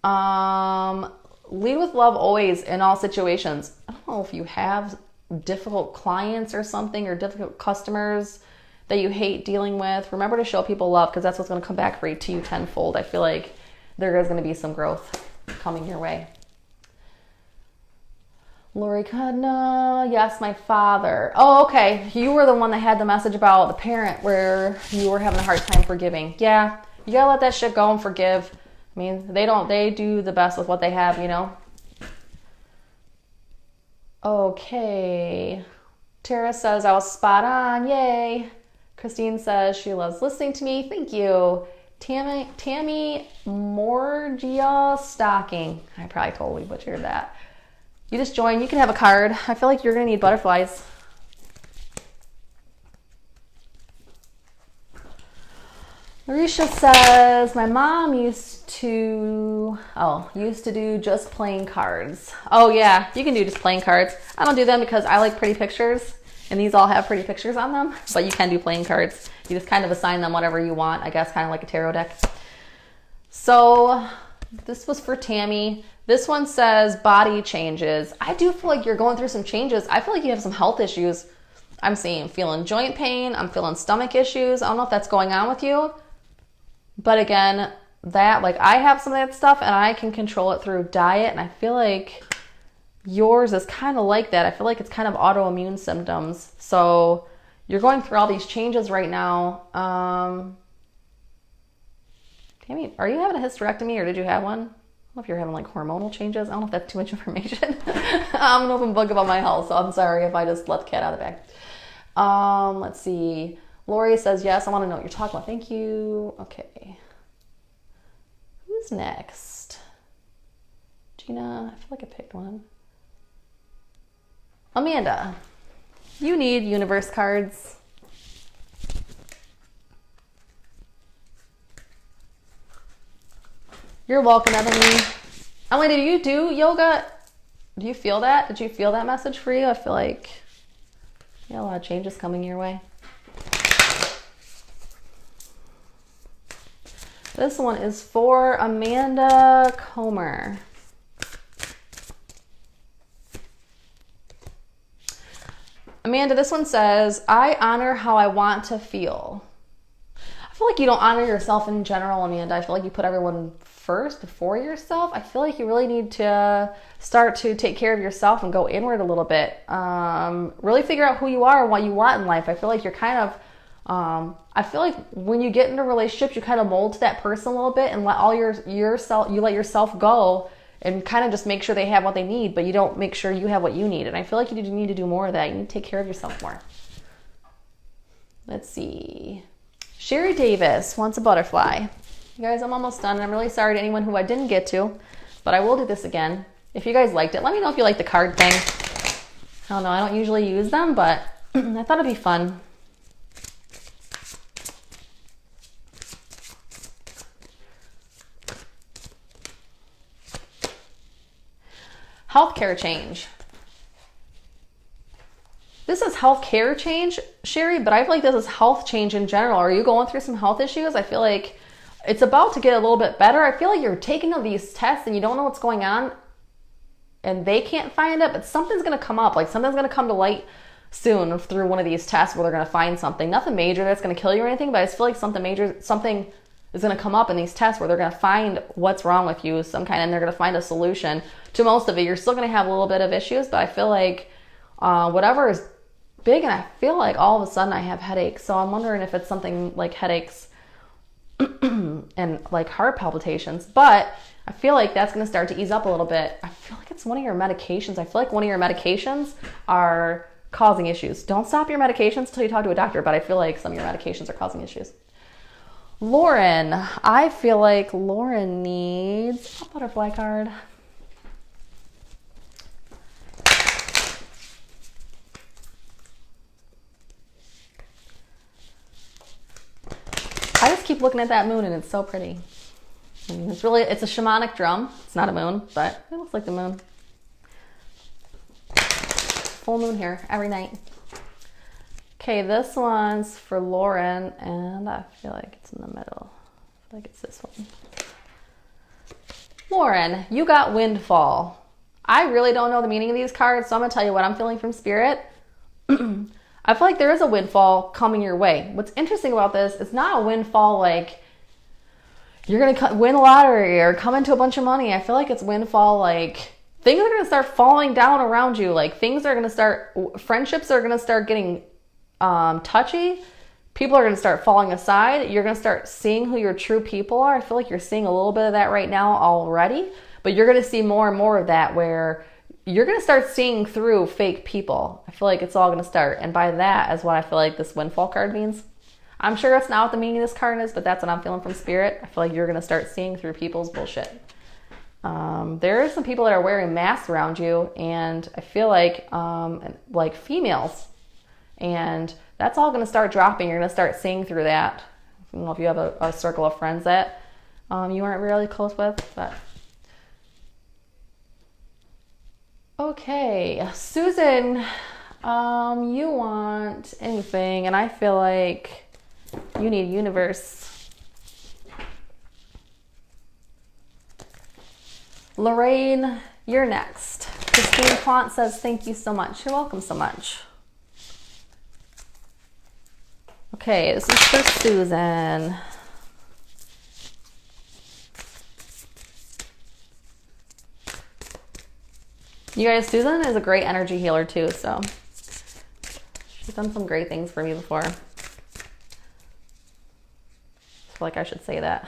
Lead with love always in all situations. I don't know if you have difficult clients or something, or difficult customers that you hate dealing with. Remember to show people love, because that's what's going to come back to you tenfold. I feel like there is going to be some growth coming your way. Lori Kudna, yes, my father. Oh, okay. You were the one that had the message about the parent where you were having a hard time forgiving. Yeah, you gotta let that shit go and forgive. I mean, they do the best with what they have, you know? Okay. Tara says, I was spot on. Yay. Christine says she loves listening to me. Thank you. Tammy Morgia Stocking. I probably totally butchered that. You just joined. You can have a card. I feel like you're going to need butterflies. Marisha says, my mom used to do just playing cards. Oh yeah, you can do just playing cards. I don't do them because I like pretty pictures, and these all have pretty pictures on them, but you can do playing cards. You just kind of assign them whatever you want, I guess, kind of like a tarot deck. So this was for Tammy. This one says body changes. I do feel like you're going through some changes. I feel like you have some health issues. I'm feeling joint pain. I'm feeling stomach issues. I don't know if that's going on with you. But again, that, like, I have some of that stuff and I can control it through diet. And I feel like yours is kind of like that. I feel like it's kind of autoimmune symptoms. So you're going through all these changes right now. Tammy, are you having a hysterectomy or did you have one? I don't know if you're having like hormonal changes. I don't know if that's too much information. I'm an open book about my health, so I'm sorry if I just let the cat out of the bag. Let's see. Lori says, yes, I want to know what you're talking about. Thank you. Okay. Who's next? Gina, I feel like I picked one. Amanda, you need universe cards. You're welcome, Ebony. Emily, did you do yoga? Do you feel that? Did you feel that message for you? I feel like you got a lot of changes coming your way. This one is for Amanda Comer. Amanda, this one says, I honor how I want to feel. I feel like you don't honor yourself in general, Amanda. I feel like you put everyone first before yourself. I feel like you really need to start to take care of yourself and go inward a little bit. Really figure out who you are and what you want in life. I feel like you're kind of I feel like when you get into relationships, you kind of mold to that person a little bit and let all yourself, you let yourself go and kind of just make sure they have what they need, but you don't make sure you have what you need. And I feel like you need to do more of that. You need to take care of yourself more. Let's see. Sherry Davis wants a butterfly. You guys, I'm almost done. And I'm really sorry to anyone who I didn't get to, but I will do this again. If you guys liked it, let me know if you like the card thing. I don't know. I don't usually use them, but I thought it'd be fun. Healthcare change. This is healthcare change, Sherry, but I feel like this is health change in general. Are you going through some health issues? I feel like it's about to get a little bit better. I feel like you're taking all these tests and you don't know what's going on and they can't find it, but something's going to come up. Like something's going to come to light soon through one of these tests where they're going to find something. Nothing major that's going to kill you or anything, but I just feel like something is going to come up in these tests where they're going to find what's wrong with you, and they're going to find a solution to most of it. You're still going to have a little bit of issues, but I feel like whatever is big, and I feel like all of a sudden I have headaches. So I'm wondering if it's something like headaches and like heart palpitations, but I feel like that's going to start to ease up a little bit. I feel like it's one of your medications. I feel like one of your medications are causing issues. Don't stop your medications until you talk to a doctor, but I feel like some of your medications are causing issues. Lauren, I feel like Lauren needs a butterfly card. I just keep looking at that moon and it's so pretty. It's a shamanic drum. It's not a moon, but it looks like the moon. Full moon here every night. Okay, this one's for Lauren, and I feel like it's in the middle. I feel like it's this one. Lauren, you got windfall. I really don't know the meaning of these cards, so I'm going to tell you what I'm feeling from Spirit. I feel like there is a windfall coming your way. What's interesting about this, it's not a windfall like you're going to win a lottery or come into a bunch of money. I feel like it's windfall like things are going to start falling down around you. Like friendships are going to start getting touchy. People are going to start falling aside. You're going to start seeing who your true people are. I feel like you're seeing a little bit of that right now already, but you're going to see more and more of that where you're going to start seeing through fake people. I feel like it's all going to start. And by that is what I feel like this windfall card means. I'm sure that's not what the meaning of this card is, but that's what I'm feeling from Spirit. I feel like you're going to start seeing through people's bullshit. There are some people that are wearing masks around you, and I feel like females. And that's all going to start dropping. You're going to start seeing through that. don't know if you have a circle of friends that you aren't really close with, but okay, Susan, you want anything, and I feel like you need universe. Lorraine, you're next. Christine Quant says, thank you so much. You're welcome so much. Okay, this is for Susan. You guys, Susan is a great energy healer too, so she's done some great things for me before. I feel like I should say that.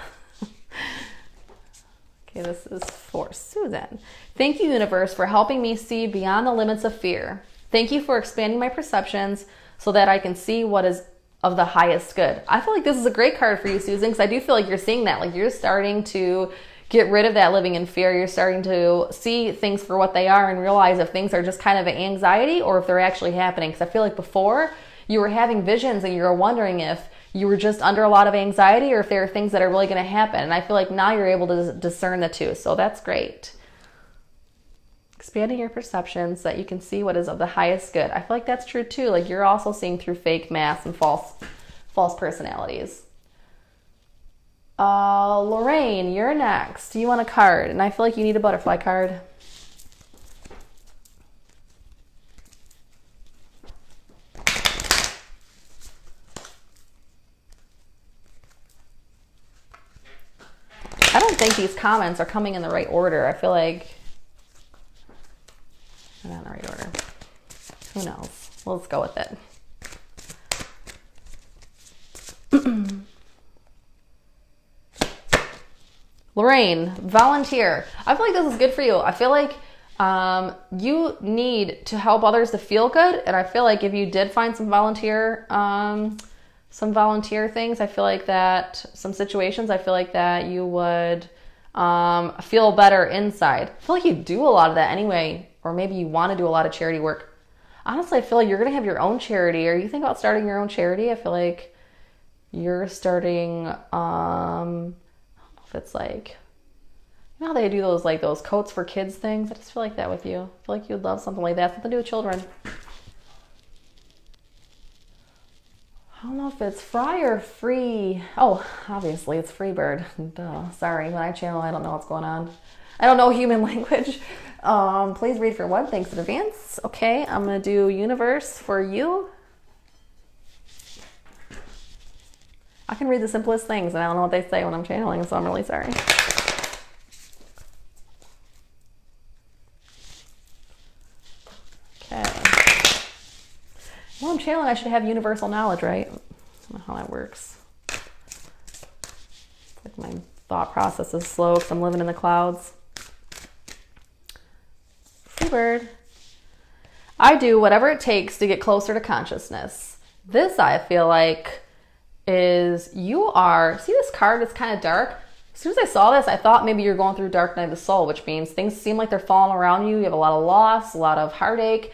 Okay, this is for Susan. Thank you, universe, for helping me see beyond the limits of fear. Thank you for expanding my perceptions so that I can see what is of the highest good. I feel like this is a great card for you, Susan, because I do feel like you're seeing that. Like, you're starting to get rid of that living in fear. You're starting to see things for what they are and realize if things are just kind of an anxiety or if they're actually happening. Because I feel like before you were having visions and you were wondering if you were just under a lot of anxiety or if there are things that are really going to happen. And I feel like now you're able to discern the two. So that's great. Expanding your perceptions so that you can see what is of the highest good. I feel like that's true too. Like, you're also seeing through fake masks and false personalities. Lorraine, you're next. You want a card, and I feel like you need a butterfly card. I don't think these comments are coming in the right order. I feel like they're not in the right order. Who knows? Well, let's go with it. Lorraine, volunteer. I feel like this is good for you. I feel like you need to help others to feel good. And I feel like if you did find some volunteer things, I feel like that, some situations, I feel like that you would feel better inside. I feel like you do a lot of that anyway, or maybe you want to do a lot of charity work. Honestly, I feel like you're going to have your own charity, or you think about starting your own charity. I feel like you're starting, I don't know if it's like, you know how they do those, like those coats for kids things? I just feel like that with you. I feel like you'd love something like that, something to do with children. I don't know if it's Fry or Free. Oh, obviously it's Freebird. Duh. Sorry, when I channel, I don't know what's going on. I don't know human language. Please read for one. Thanks in advance. Okay, I'm going to do universe for you. I can read the simplest things, and I don't know what they say when I'm channeling, so I'm really sorry. Okay. Well, I'm channeling. I should have universal knowledge, right? I don't know how that works. It's like my thought process is slow because I'm living in the clouds. Freebird. I do whatever it takes to get closer to consciousness. This, I feel like, is you are, see this card is kind of dark. As soon as I saw this, I thought maybe you're going through dark night of the soul, which means things seem like they're falling around you. You have a lot of loss, a lot of heartache,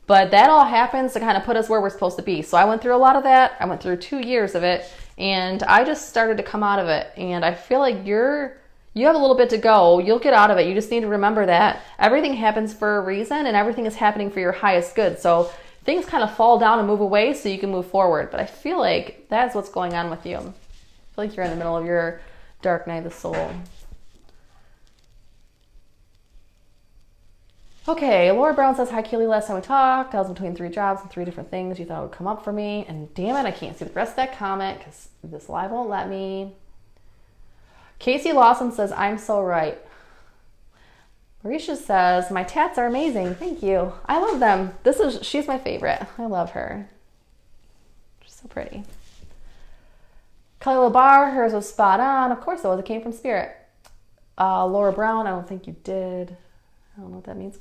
but that all happens to kind of put us where we're supposed to be. So I went through a lot of that. I went through 2 years of it, and I just started to come out of it. And I feel like you have a little bit to go. You'll get out of it. You just need to remember that everything happens for a reason, and everything is happening for your highest good. So things kind of fall down and move away so you can move forward. But I feel like that's what's going on with you. I feel like you're in the middle of your dark night of the soul. Okay, Laura Brown says, hi, Keely. Last time we talked, I was between 3 jobs and 3 different things you thought would come up for me. And damn it, I can't see the rest of that comment because this live won't let me. Casey Lawson says, I'm so right. Marisha says, my tats are amazing. Thank you. I love them. She's my favorite. I love her. She's so pretty. Kelly LaBar, hers was spot on. Of course it was. It came from Spirit. Laura Brown, I don't think you did. I don't know what that means.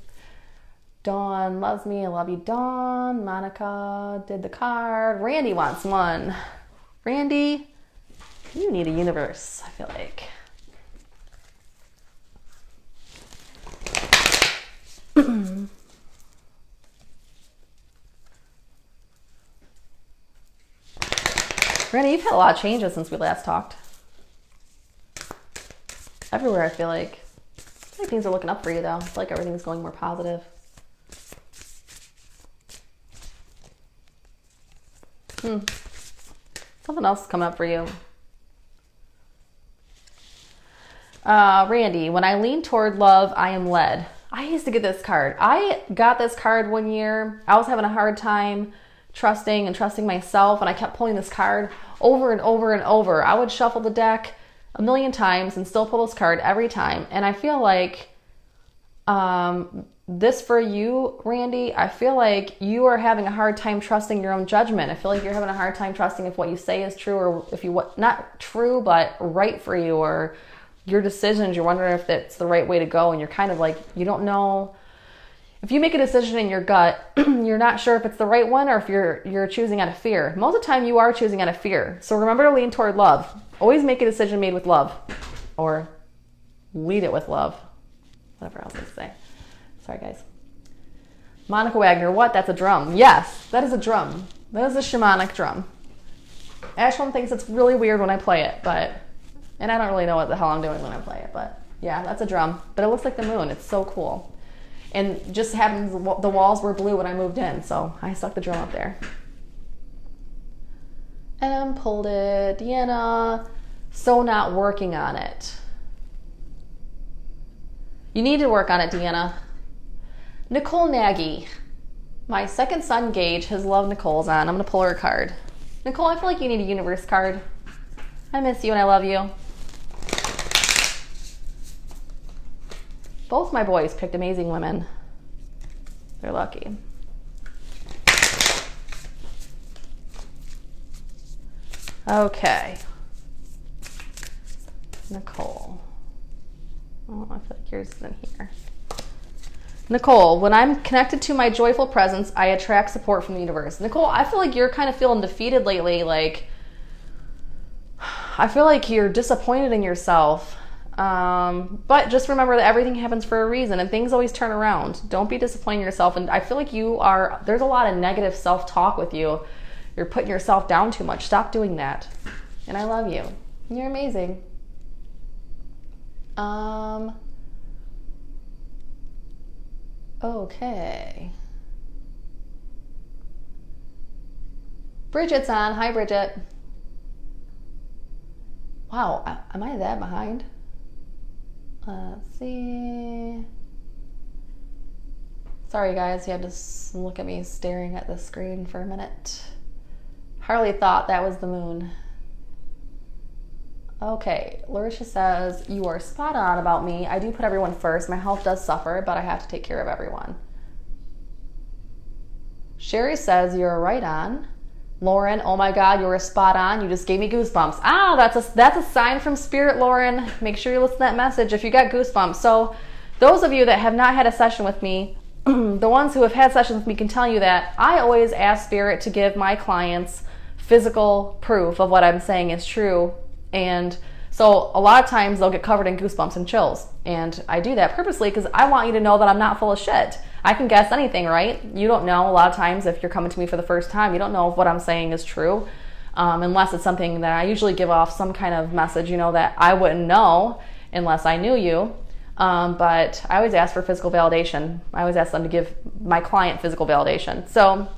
Dawn loves me. I love you, Dawn. Monica did the card. Randy wants one. Randy, you need a universe, I feel like. Randy, you've had a lot of changes since we last talked. Everywhere, I feel like things are looking up for you, though. I feel like everything's going more positive. Something else is coming up for you. Randy, when I lean toward love, I am led. I used to get this card. I got this card one year. I was having a hard time trusting myself, and I kept pulling this card over and over and over. I would shuffle the deck a million times and still pull this card every time. And I feel like this for you, Randy, I feel like you are having a hard time trusting your own judgment. I feel like you're having a hard time trusting if what you say is true, or if you not true, but right for you, or your decisions. You're wondering if that's the right way to go, and you're kind of like, you don't know. If you make a decision in your gut, you're not sure if it's the right one or if you're choosing out of fear. Most of the time you are choosing out of fear. So remember to lean toward love. Always make a decision made with love, or lead it with love. Whatever else I say. Sorry, guys. Monica Wagner, what? That's a drum. Yes, that is a drum. That is a shamanic drum. Ashlyn thinks it's really weird when I play it, and I don't really know what the hell I'm doing when I play it, but yeah, that's a drum. But it looks like the moon. It's so cool. And just happens the walls were blue when I moved in, so I stuck the drum up there. And pulled it. Deanna, so not working on it. You need to work on it, Deanna. Nicole Nagy. My second son, Gage, his love Nicole's on. I'm going to pull her a card. Nicole, I feel like you need a universe card. I miss you and I love you. Both my boys picked amazing women. They're lucky. Okay. Nicole. Oh, I feel like yours is in here. Nicole, when I'm connected to my joyful presence, I attract support from the universe. Nicole, I feel like you're kind of feeling defeated lately. Like, I feel like you're disappointed in yourself. But just remember that everything happens for a reason and things always turn around. Don't be disappointed in yourself. And I feel like there's a lot of negative self-talk with you. You're putting yourself down too much. Stop doing that. And I love you. You're amazing. Okay. Bridget's on. Hi, Bridget. Wow, am I that behind? Let's see. Sorry, guys. You had to look at me staring at the screen for a minute. Harley thought that was the moon. Okay, Larisha says, you are spot on about me. I do put everyone first. My health does suffer, but I have to take care of everyone. Sherry says, you're right on. Lauren, oh my God, you were spot on. You just gave me goosebumps. Ah, that's a sign from Spirit, Lauren. Make sure you listen to that message if you got goosebumps. So those of you that have not had a session with me, the ones who have had sessions with me can tell you that I always ask Spirit to give my clients physical proof of what I'm saying is true. And so a lot of times they'll get covered in goosebumps and chills. And I do that purposely because I want you to know that I'm not full of shit. I can guess anything, right? You don't know a lot of times if you're coming to me for the first time. You don't know if what I'm saying is true unless it's something that I usually give off some kind of message, that I wouldn't know unless I knew you. But I always ask for physical validation. I always ask them to give my client physical validation. So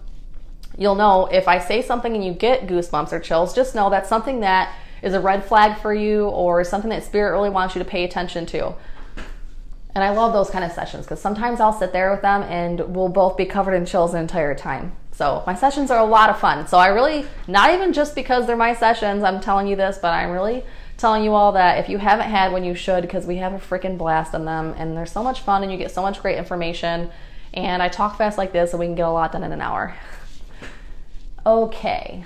you'll know if I say something and you get goosebumps or chills, just know that's something that is a red flag for you or something that Spirit really wants you to pay attention to. And I love those kind of sessions because sometimes I'll sit there with them and we'll both be covered in chills the entire time. So my sessions are a lot of fun. So I really, not even just because they're my sessions, I'm telling you this, but I'm really telling you all that if you haven't had one, you should, because we have a freaking blast on them and they're so much fun and you get so much great information. And I talk fast like this so we can get a lot done in an hour. Okay.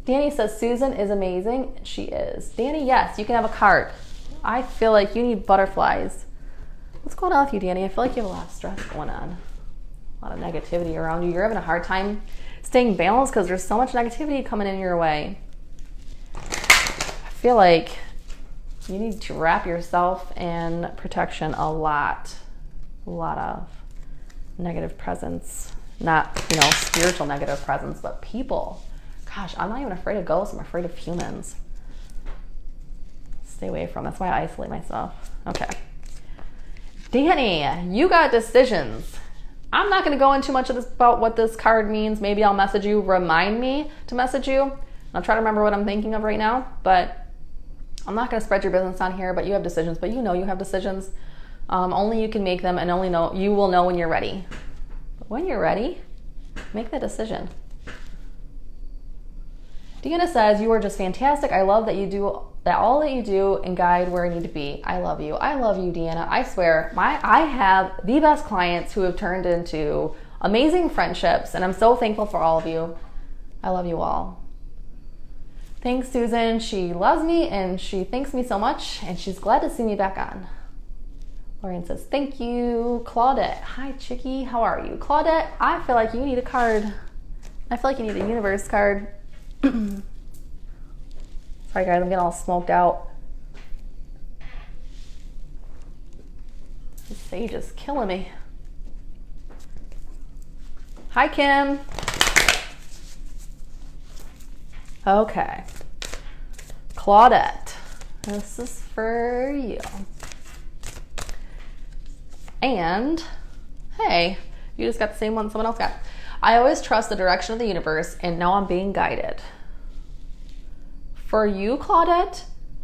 Danny says Susan is amazing. She is. Danny, yes, you can have a card. I feel like you need butterflies. What's going on with you, Danny? I feel like you have a lot of stress going on. A lot of negativity around you. You're having a hard time staying balanced because there's so much negativity coming in your way. I feel like you need to wrap yourself in protection a lot. A lot of negative presence. Not, spiritual negative presence, but people Gosh, I'm not even afraid of ghosts. I'm afraid of humans. Stay away from. That's why I isolate myself. Okay. Danny, you got decisions. I'm not going to go into much of this about what this card means. Maybe I'll message you. Remind me to message you. I'll try to remember what I'm thinking of right now. But I'm not going to spread your business on here. But you have decisions. But you know you have decisions. Only you can make them, and only you will know when you're ready. But when you're ready, make the decision. Deanna says, you are just fantastic. I love that you do that, all that you do, and guide where I need to be. I love you. I love you, Deanna. I swear, I have the best clients who have turned into amazing friendships, and I'm so thankful for all of you. I love you all. Thanks, Susan. She loves me, and she thanks me so much, and she's glad to see me back on. Lauren says, thank you. Claudette. Hi, Chickie. How are you? Claudette, I feel like you need a card. I feel like you need a universe card. Sorry guys, I'm getting all smoked out. This sage is killing me. Hi, Kim. Okay. Claudette, this is for you. And, hey, you just got the same one someone else got. I always trust the direction of the universe, and now I'm being guided. For you, Claudette,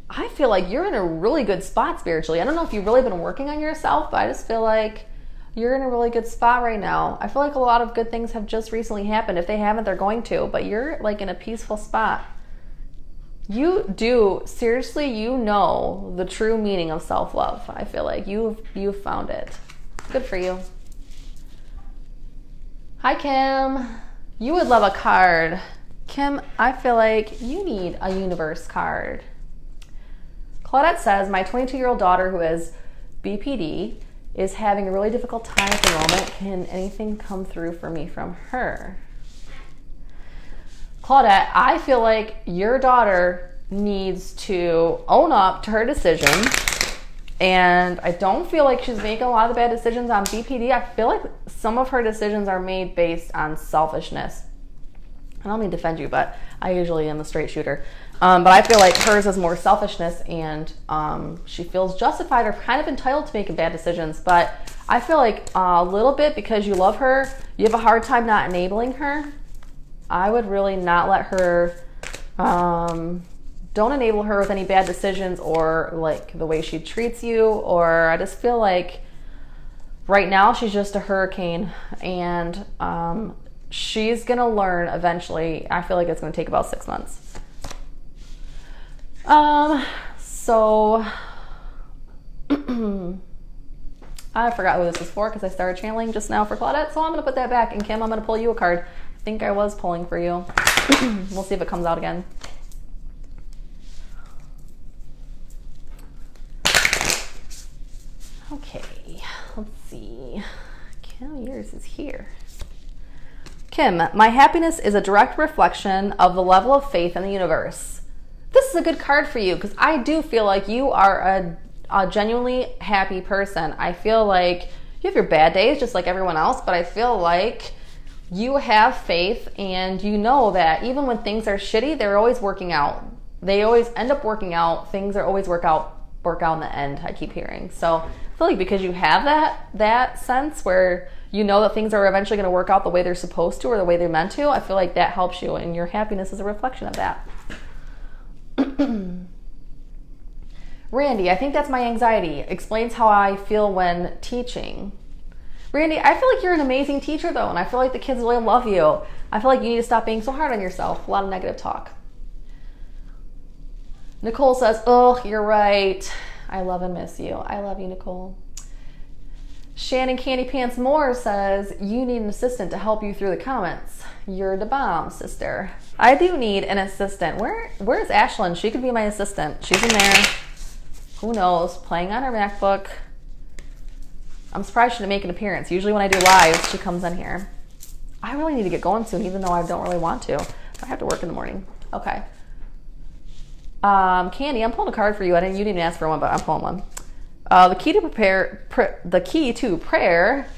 I feel like you're in a really good spot spiritually. I don't know if you've really been working on yourself, but I just feel like you're in a really good spot right now. I feel like a lot of good things have just recently happened. If they haven't, they're going to, but you're like in a peaceful spot. You do, seriously, you know the true meaning of self-love. I feel like you've found it. Good for you. Hi, Kim. You would love a card. Kim, I feel like you need a universe card. Claudette says, my 22-year-old daughter who has BPD is having a really difficult time at the moment. Can anything come through for me from her? Claudette, I feel like your daughter needs to own up to her decision. And I don't feel like she's making a lot of the bad decisions on BPD. I feel like some of her decisions are made based on selfishness. I don't mean to defend you, but I usually am a straight shooter. But I feel like hers is more selfishness, and she feels justified or kind of entitled to making bad decisions. But I feel like a little bit, because you love her, you have a hard time not enabling her. I would really not let her... don't enable her with any bad decisions or like the way she treats you, or I just feel like right now she's just a hurricane, and she's gonna learn eventually. I feel like it's gonna take about 6 months. So I forgot who this is for because I started channeling just now for Claudette, so I'm gonna put that back. And Kim, I'm gonna pull you a card. I think I was pulling for you. We'll see if it comes out again. Okay, let's see. Kim, yours is here. Kim, my happiness is a direct reflection of the level of faith in the universe. This is a good card for you because I do feel like you are a genuinely happy person. I feel like you have your bad days just like everyone else, but I feel like you have faith, and you know that even when things are shitty, they're always working out. They always end up working out. Things are always work out in the end, I keep hearing. So I feel like because you have that sense where you know that things are eventually going to work out the way they're supposed to or the way they're meant to, I feel like that helps you, and your happiness is a reflection of that. Randy, I think that's my anxiety. Explains how I feel when teaching. Randy, I feel like you're an amazing teacher though, and I feel like the kids really love you. I feel like you need to stop being so hard on yourself. A lot of negative talk. Nicole says, oh, you're right. I love and miss you. I love you, Nicole. Shannon Candy Pants Moore says, you need an assistant to help you through the comments. You're the bomb, sister. I do need an assistant. Where's Ashlyn? She could be my assistant. She's in there. Who knows? Playing on her MacBook. I'm surprised she didn't make an appearance. Usually when I do lives, she comes in here. I really need to get going soon, even though I don't really want to. I have to work in the morning. Okay. Candy, I'm pulling a card for you. You didn't even ask for one, but I'm pulling one. The key to prayer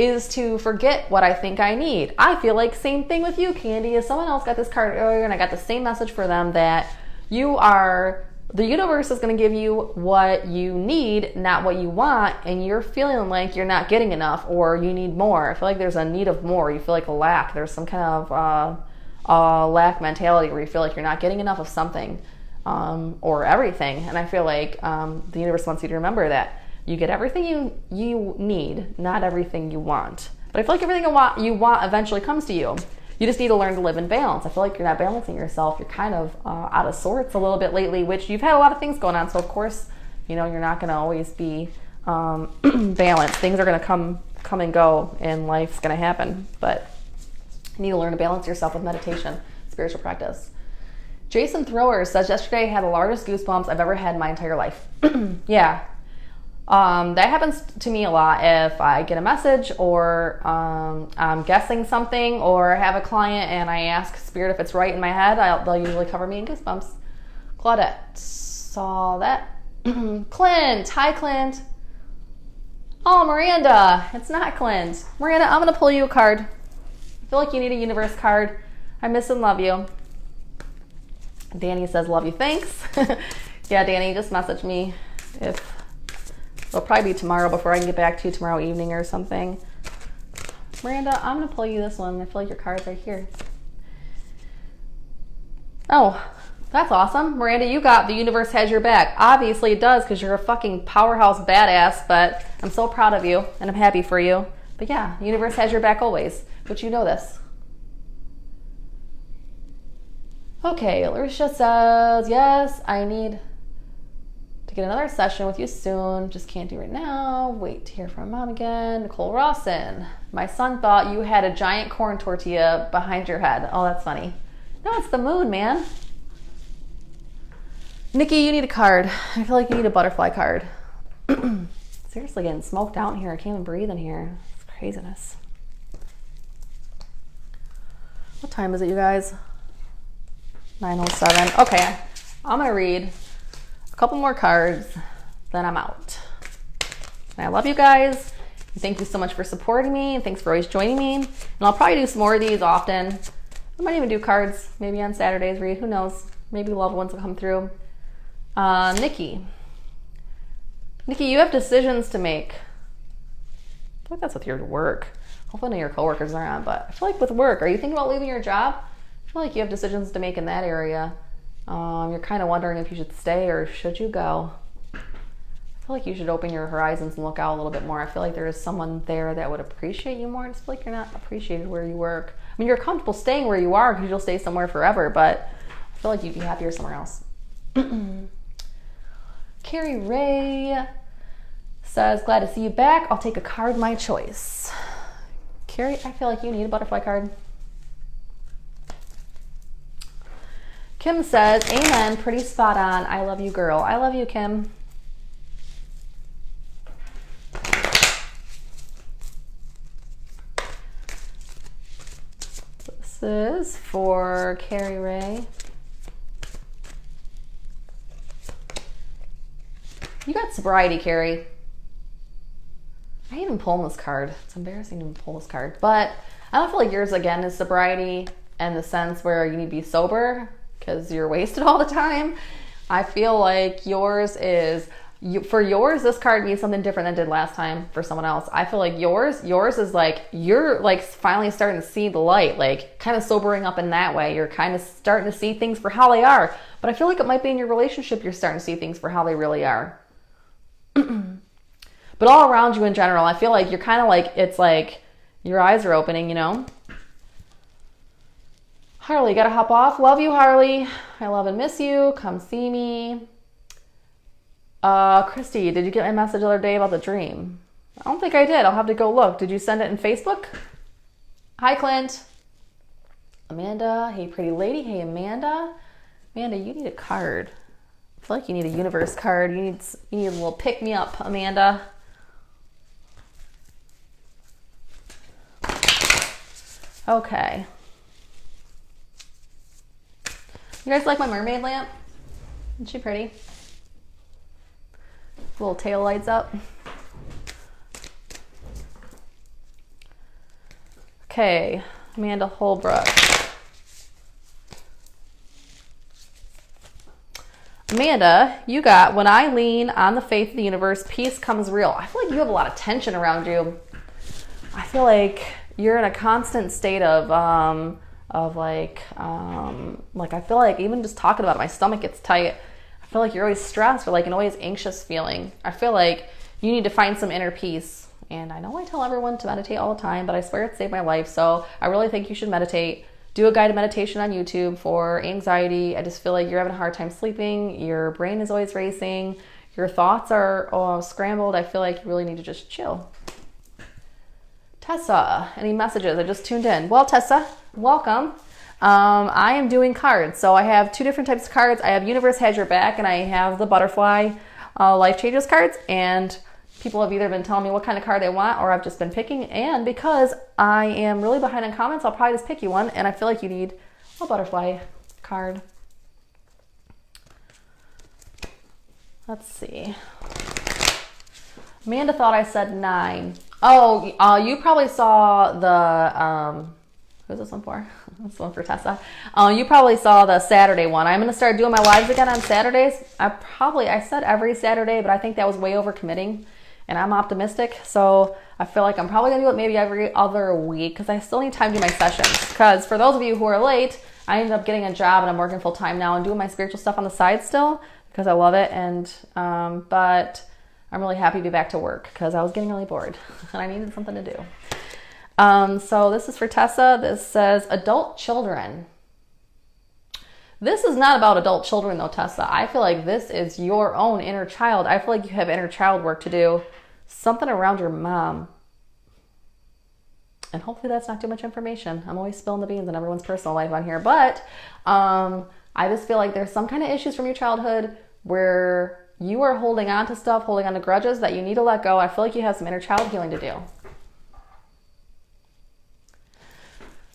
is to forget what I think I need. I feel like same thing with you, Candy. As someone else got this card earlier and I got the same message for them, that the universe is going to give you what you need, not what you want, and you're feeling like you're not getting enough or you need more. I feel like there's a need of more. You feel like a lack. There's some kind of lack mentality where you feel like you're not getting enough of something or everything. And I feel like the universe wants you to remember that you get everything you need, not everything you want. But I feel like everything you want eventually comes to you. You just need to learn to live in balance. I feel like you're not balancing yourself. You're kind of out of sorts a little bit lately, which you've had a lot of things going on. So of course, you're not going to always be balanced. Things are going to come and go, and life's going to happen. But you need to learn to balance yourself with meditation, spiritual practice. Jason Thrower says, yesterday I had the largest goosebumps I've ever had in my entire life. Yeah. That happens to me a lot if I get a message or I'm guessing something or have a client and I ask Spirit if it's right in my head. They'll usually cover me in goosebumps. Claudette saw that. Clint. Hi, Clint. Oh, Miranda. It's not Clint. Miranda, I'm going to pull you a card. I feel like you need a universe card. I miss and love you. Danny says, love you, thanks. Yeah, Danny, just message me it'll probably be tomorrow before I can get back to you tomorrow evening or something. Miranda, I'm going to pull you this one. I feel like your card's right here. Oh, that's awesome. Miranda, you got the universe has your back. Obviously it does because you're a fucking powerhouse badass, but I'm so proud of you and I'm happy for you. But yeah, the universe has your back always, but you know this. Okay, Alicia says, yes, I need to get another session with you soon. Just can't do it right now. Wait to hear from Mom again. Nicole Rawson. My son thought you had a giant corn tortilla behind your head. Oh, that's funny. No, it's the moon, man. Nikki, you need a card. I feel like you need a butterfly card. Seriously, getting smoked out in here. I can't even breathe in here. It's craziness. What time is it, you guys? 9:07. Okay, I'm going to read a couple more cards, then I'm out. And I love you guys. And thank you so much for supporting me, and thanks for always joining me. And I'll probably do some more of these often. I might even do cards, maybe on Saturdays read. Who knows? Maybe loved ones will come through. Nikki, you have decisions to make. I feel like that's with your work. Hopefully none of your coworkers are on, but I feel like with work, are you thinking about leaving your job? I feel like you have decisions to make in that area. You're kind of wondering if you should stay or should you go. I feel like you should open your horizons and look out a little bit more. I feel like there is someone there that would appreciate you more. I just feel like you're not appreciated where you work. I mean, you're comfortable staying where you are because you'll stay somewhere forever, but I feel like you'd be happier somewhere else. Carrie Ray says, glad to see you back. I'll take a card, my choice. Carrie, I feel like you need a butterfly card. Kim says, amen, pretty spot on. I love you, girl. I love you, Kim. This is for Carrie Ray. You got sobriety, Carrie. I even pulled this card. It's embarrassing to pull this card. But I don't feel like yours, again, is sobriety in the sense where you need to be sober because you're wasted all the time. I feel like yours is, for yours, this card means something different than it did last time for someone else. I feel like yours is like, you're like finally starting to see the light, like kind of sobering up in that way. You're kind of starting to see things for how they are. But I feel like it might be in your relationship you're starting to see things for how they really are. But all around you in general, I feel like you're kind of like, it's like your eyes are opening, you know? Harley, gotta hop off. Love you, Harley. I love and miss you. Come see me. Christy, did you get my message the other day about the dream? I don't think I did. I'll have to go look. Did you send it in Facebook? Hi, Clint. Amanda. Hey, pretty lady. Hey, Amanda. Amanda, you need a card. I feel like you need a universe card. You need a little pick me up, Amanda. Okay. You guys like my mermaid lamp? Isn't she pretty? Little tail lights up. Okay, Amanda Holbrook. Amanda, you got, when I lean on the faith of the universe, peace comes real. I feel like you have a lot of tension around you. I feel like you're in a constant state of like I feel like even just talking about it, my stomach gets tight. I feel like you're always stressed or like an always anxious feeling. I feel like you need to find some inner peace. And I know I tell everyone to meditate all the time, but I swear it saved my life. So I really think you should meditate. Do a guided meditation on YouTube for anxiety. I just feel like you're having a hard time sleeping. Your brain is always racing. Your thoughts are scrambled. I feel like you really need to just chill. Tessa, any messages? I just tuned in. Well, Tessa, welcome. I am doing cards. So I have two different types of cards. I have Universe Has Your Back, and I have the Butterfly Life Changes cards. And people have either been telling me what kind of card they want, or I've just been picking. And because I am really behind in comments, I'll probably just pick you one. And I feel like you need a butterfly card. Let's see. Amanda thought I said 9. Oh, you probably saw the, who's this one for? This one for Tessa. You probably saw the Saturday one. I'm going to start doing my lives again on Saturdays. I said every Saturday, but I think that was way over committing. And I'm optimistic, so I feel like I'm probably going to do it maybe every other week because I still need time to do my sessions. Because for those of you who are late, I ended up getting a job and I'm working full time now and doing my spiritual stuff on the side still because I love it. And but I'm really happy to be back to work because I was getting really bored and I needed something to do. So this is for Tessa. This says adult children. This is not about adult children though, Tessa. I feel like this is your own inner child. I feel like you have inner child work to do. Something around your mom. And hopefully that's not too much information. I'm always spilling the beans in everyone's personal life on here. But I just feel like there's some kind of issues from your childhood where you are holding on to stuff, holding on to grudges that you need to let go. I feel like you have some inner child healing to do.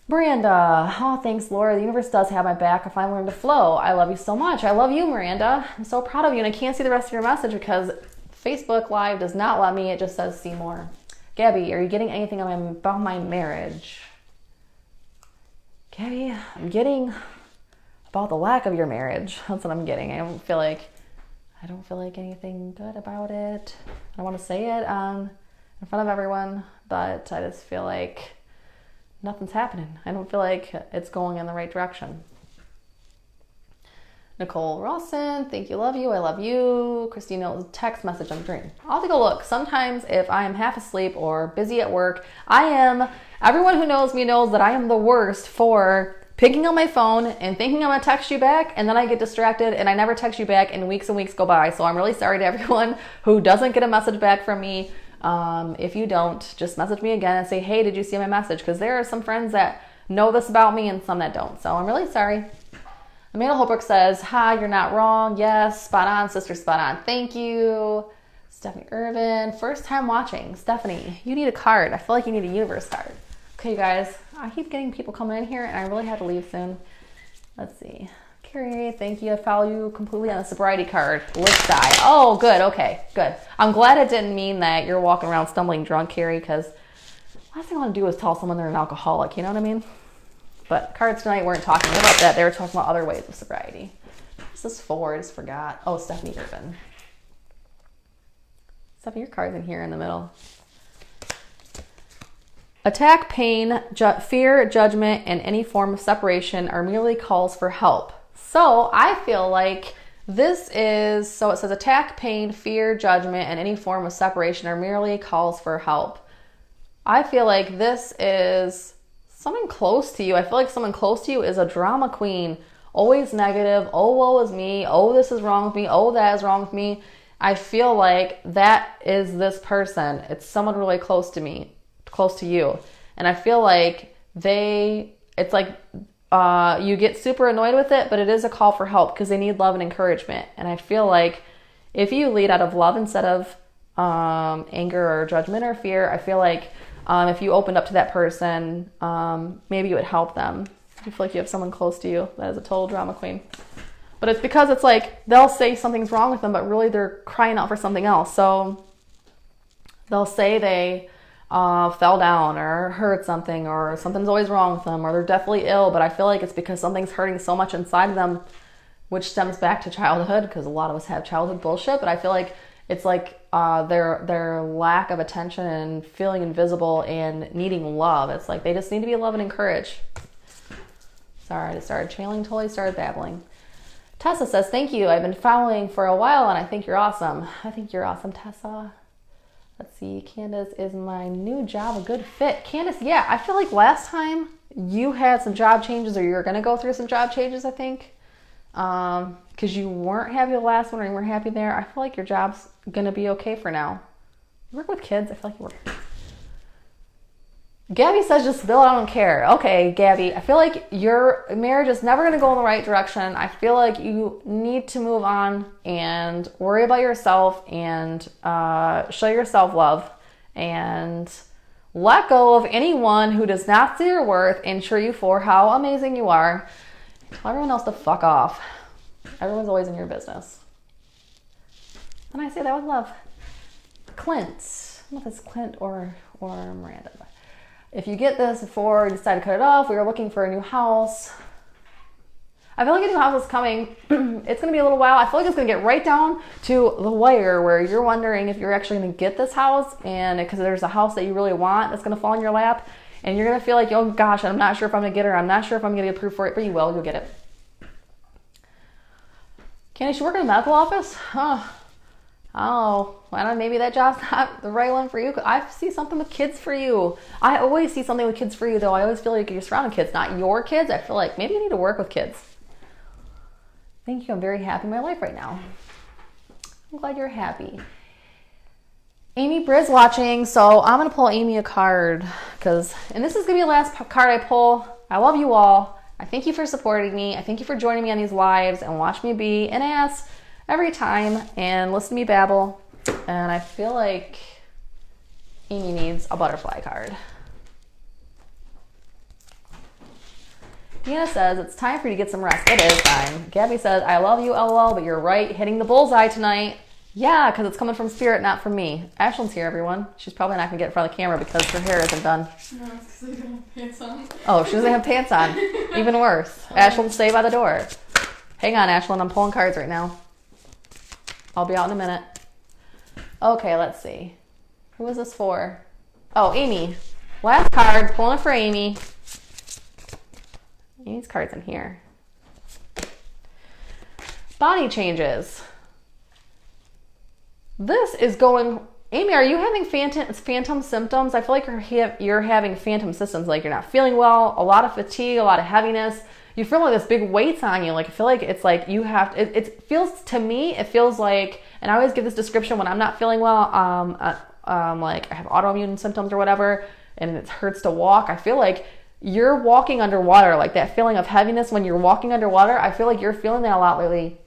Miranda, oh, thanks, Laura. The universe does have my back if I learn to flow. I love you so much. I love you, Miranda. I'm so proud of you, and I can't see the rest of your message because Facebook Live does not let me. It just says see more. Gabby, are you getting anything about my marriage? Gabby, I'm getting about the lack of your marriage. That's what I'm getting. I don't feel like anything good about it. I don't want to say it in front of everyone, but I just feel like nothing's happening. I don't feel like it's going in the right direction. Nicole Rawson, thank you, love you, I love you. Christina, text message, I'm dreaming. I'll take a look. Sometimes if I am half asleep or busy at work, everyone who knows me knows that I am the worst for picking up my phone and thinking I'm gonna text you back, and then I get distracted and I never text you back and weeks go by. So I'm really sorry to everyone who doesn't get a message back from me. If you don't, just message me again and say, hey, did you see my message? Because there are some friends that know this about me and some that don't. So I'm really sorry. Amanda Holbrook says, hi, you're not wrong. Yes, spot on, sister, spot on. Thank you. Stephanie Irvin, first time watching. Stephanie, you need a card. I feel like you need a universe card. Okay, you guys, I keep getting people coming in here and I really have to leave soon. Let's see. Carrie, thank you. I follow you completely on the sobriety card. List die. Oh, good. Okay, good. I'm glad it didn't mean that you're walking around stumbling drunk, Carrie, because last thing I want to do is tell someone they're an alcoholic. You know what I mean? But cards tonight weren't talking about that. They were talking about other ways of sobriety. This is 4. I just forgot. Oh, Stephanie Irvin. Stephanie, your card's in here in the middle. Attack, pain, fear, judgment, and any form of separation are merely calls for help. So I feel like this is, so it says attack, pain, fear, judgment, and any form of separation are merely calls for help. I feel like this is someone close to you. I feel like someone close to you is a drama queen, always negative. Oh, woe is me. Oh, this is wrong with me. Oh, that is wrong with me. I feel like that is this person. It's someone really close to me, close to you. And I feel like it's like you get super annoyed with it, but it is a call for help because they need love and encouragement. And I feel like if you lead out of love instead of anger or judgment or fear, I feel like if you opened up to that person, maybe it would help them. You feel like you have someone close to you that is a total drama queen. But it's because it's like they'll say something's wrong with them, but really they're crying out for something else. So they'll say they fell down or hurt something, or something's always wrong with them, or they're definitely ill, but I feel like it's because something's hurting so much inside of them, which stems back to childhood, because a lot of us have childhood bullshit. But I feel like it's like their lack of attention and feeling invisible and needing love. It's like they just need to be loved and encouraged. Sorry, I just started channeling, totally started babbling. Tessa says, thank you. I've been following for a while and I think you're awesome. I think you're awesome, Tessa. Let's see. Candace, is my new job a good fit? Candace, yeah, I feel like last time you had some job changes, or you're going to go through some job changes, I think. Because you weren't happy the last one, or you weren't happy there. I feel like your job's going to be okay for now. You work with kids? I feel like you work with kids. Gabby says, just spill it, I don't care. Okay, Gabby, I feel like your marriage is never going to go in the right direction. I feel like you need to move on and worry about yourself and show yourself love and let go of anyone who does not see your worth and cheer you for how amazing you are. Tell everyone else to fuck off. Everyone's always in your business. And I say that with love. Clint. I don't know if it's Clint or Miranda. If you get this before you decide to cut it off, we are looking for a new house. I feel like a new house is coming. It's going to be a little while. I feel like it's going to get right down to the wire where you're wondering if you're actually going to get this house, and because there's a house that you really want that's going to fall in your lap, and you're going to feel like, oh gosh, I'm not sure if I'm going to get her. I'm not sure if I'm going to get approved for it, but you will. You'll get it. Candace, you work in a medical office? Huh. Oh, I don't know, maybe that job's not the right one for you. I see something with kids for you. I always see something with kids for you, though. I always feel like you're surrounding kids, not your kids. I feel like maybe you need to work with kids. Thank you. I'm very happy in my life right now. I'm glad you're happy. Amy Briz watching, so I'm going to pull Amy a card, and this is going to be the last card I pull. I love you all. I thank you for supporting me. I thank you for joining me on these lives and watch me be an ass every time and listen to me babble. And I feel like Amy needs a butterfly card. Deanna says, it's time for you to get some rest. It is time. Gabby says, I love you, LOL, but you're right, hitting the bullseye tonight. Yeah, because it's coming from spirit, not from me. Ashlyn's here, everyone. She's probably not going to get in front of the camera because her hair isn't done. No, it's because I don't have pants on. Oh, she doesn't have pants on. Even worse. Ashlyn, stay by the door. Hang on, Ashlyn. I'm pulling cards right now. I'll be out in a minute. Okay, let's see. Who is this for? Oh, Amy. Last card. Pulling it for Amy. Amy's card's in here. Body changes. This is going... Amy, are you having phantom symptoms? I feel like you're having phantom symptoms, like you're not feeling well, a lot of fatigue, a lot of heaviness. You feel like this big weight's on you. Like I feel like it's like you have to, it feels to me, it feels like, and I always give this description when I'm not feeling well, like I have autoimmune symptoms or whatever, and it hurts to walk. I feel like you're walking underwater, like that feeling of heaviness when you're walking underwater. I feel like you're feeling that a lot lately.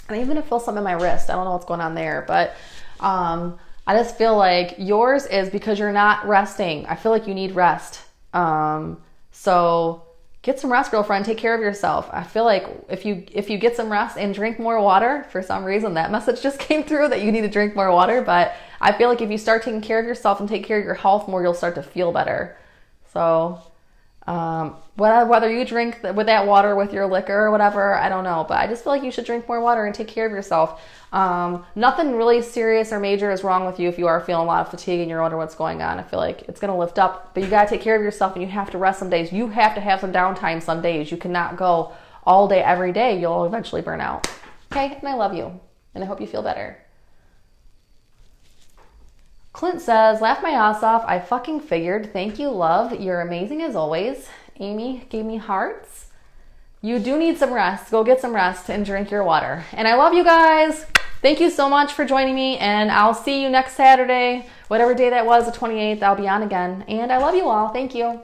And I even feel something in my wrist. I don't know what's going on there, but I just feel like yours is because you're not resting. I feel like you need rest. So get some rest, girlfriend. Take care of yourself. I feel like if you get some rest and drink more water, for some reason that message just came through that you need to drink more water. But I feel like if you start taking care of yourself and take care of your health more, you'll start to feel better. So whether you drink with that water with your liquor or whatever, I don't know, but I just feel like you should drink more water and take care of yourself. Nothing really serious or major is wrong with you if you are feeling a lot of fatigue and you're wondering what's going on. I feel like it's going to lift up, but you got to take care of yourself and you have to rest some days. You have to have some downtime some days. You cannot go all day, every day. You'll eventually burn out. Okay? And I love you. And I hope you feel better. Clint says, laugh my ass off. I fucking figured. Thank you, love. You're amazing as always. Amy gave me hearts. You do need some rest. Go get some rest and drink your water. And I love you guys. Thank you so much for joining me. And I'll see you next Saturday. Whatever day that was, the 28th, I'll be on again. And I love you all. Thank you.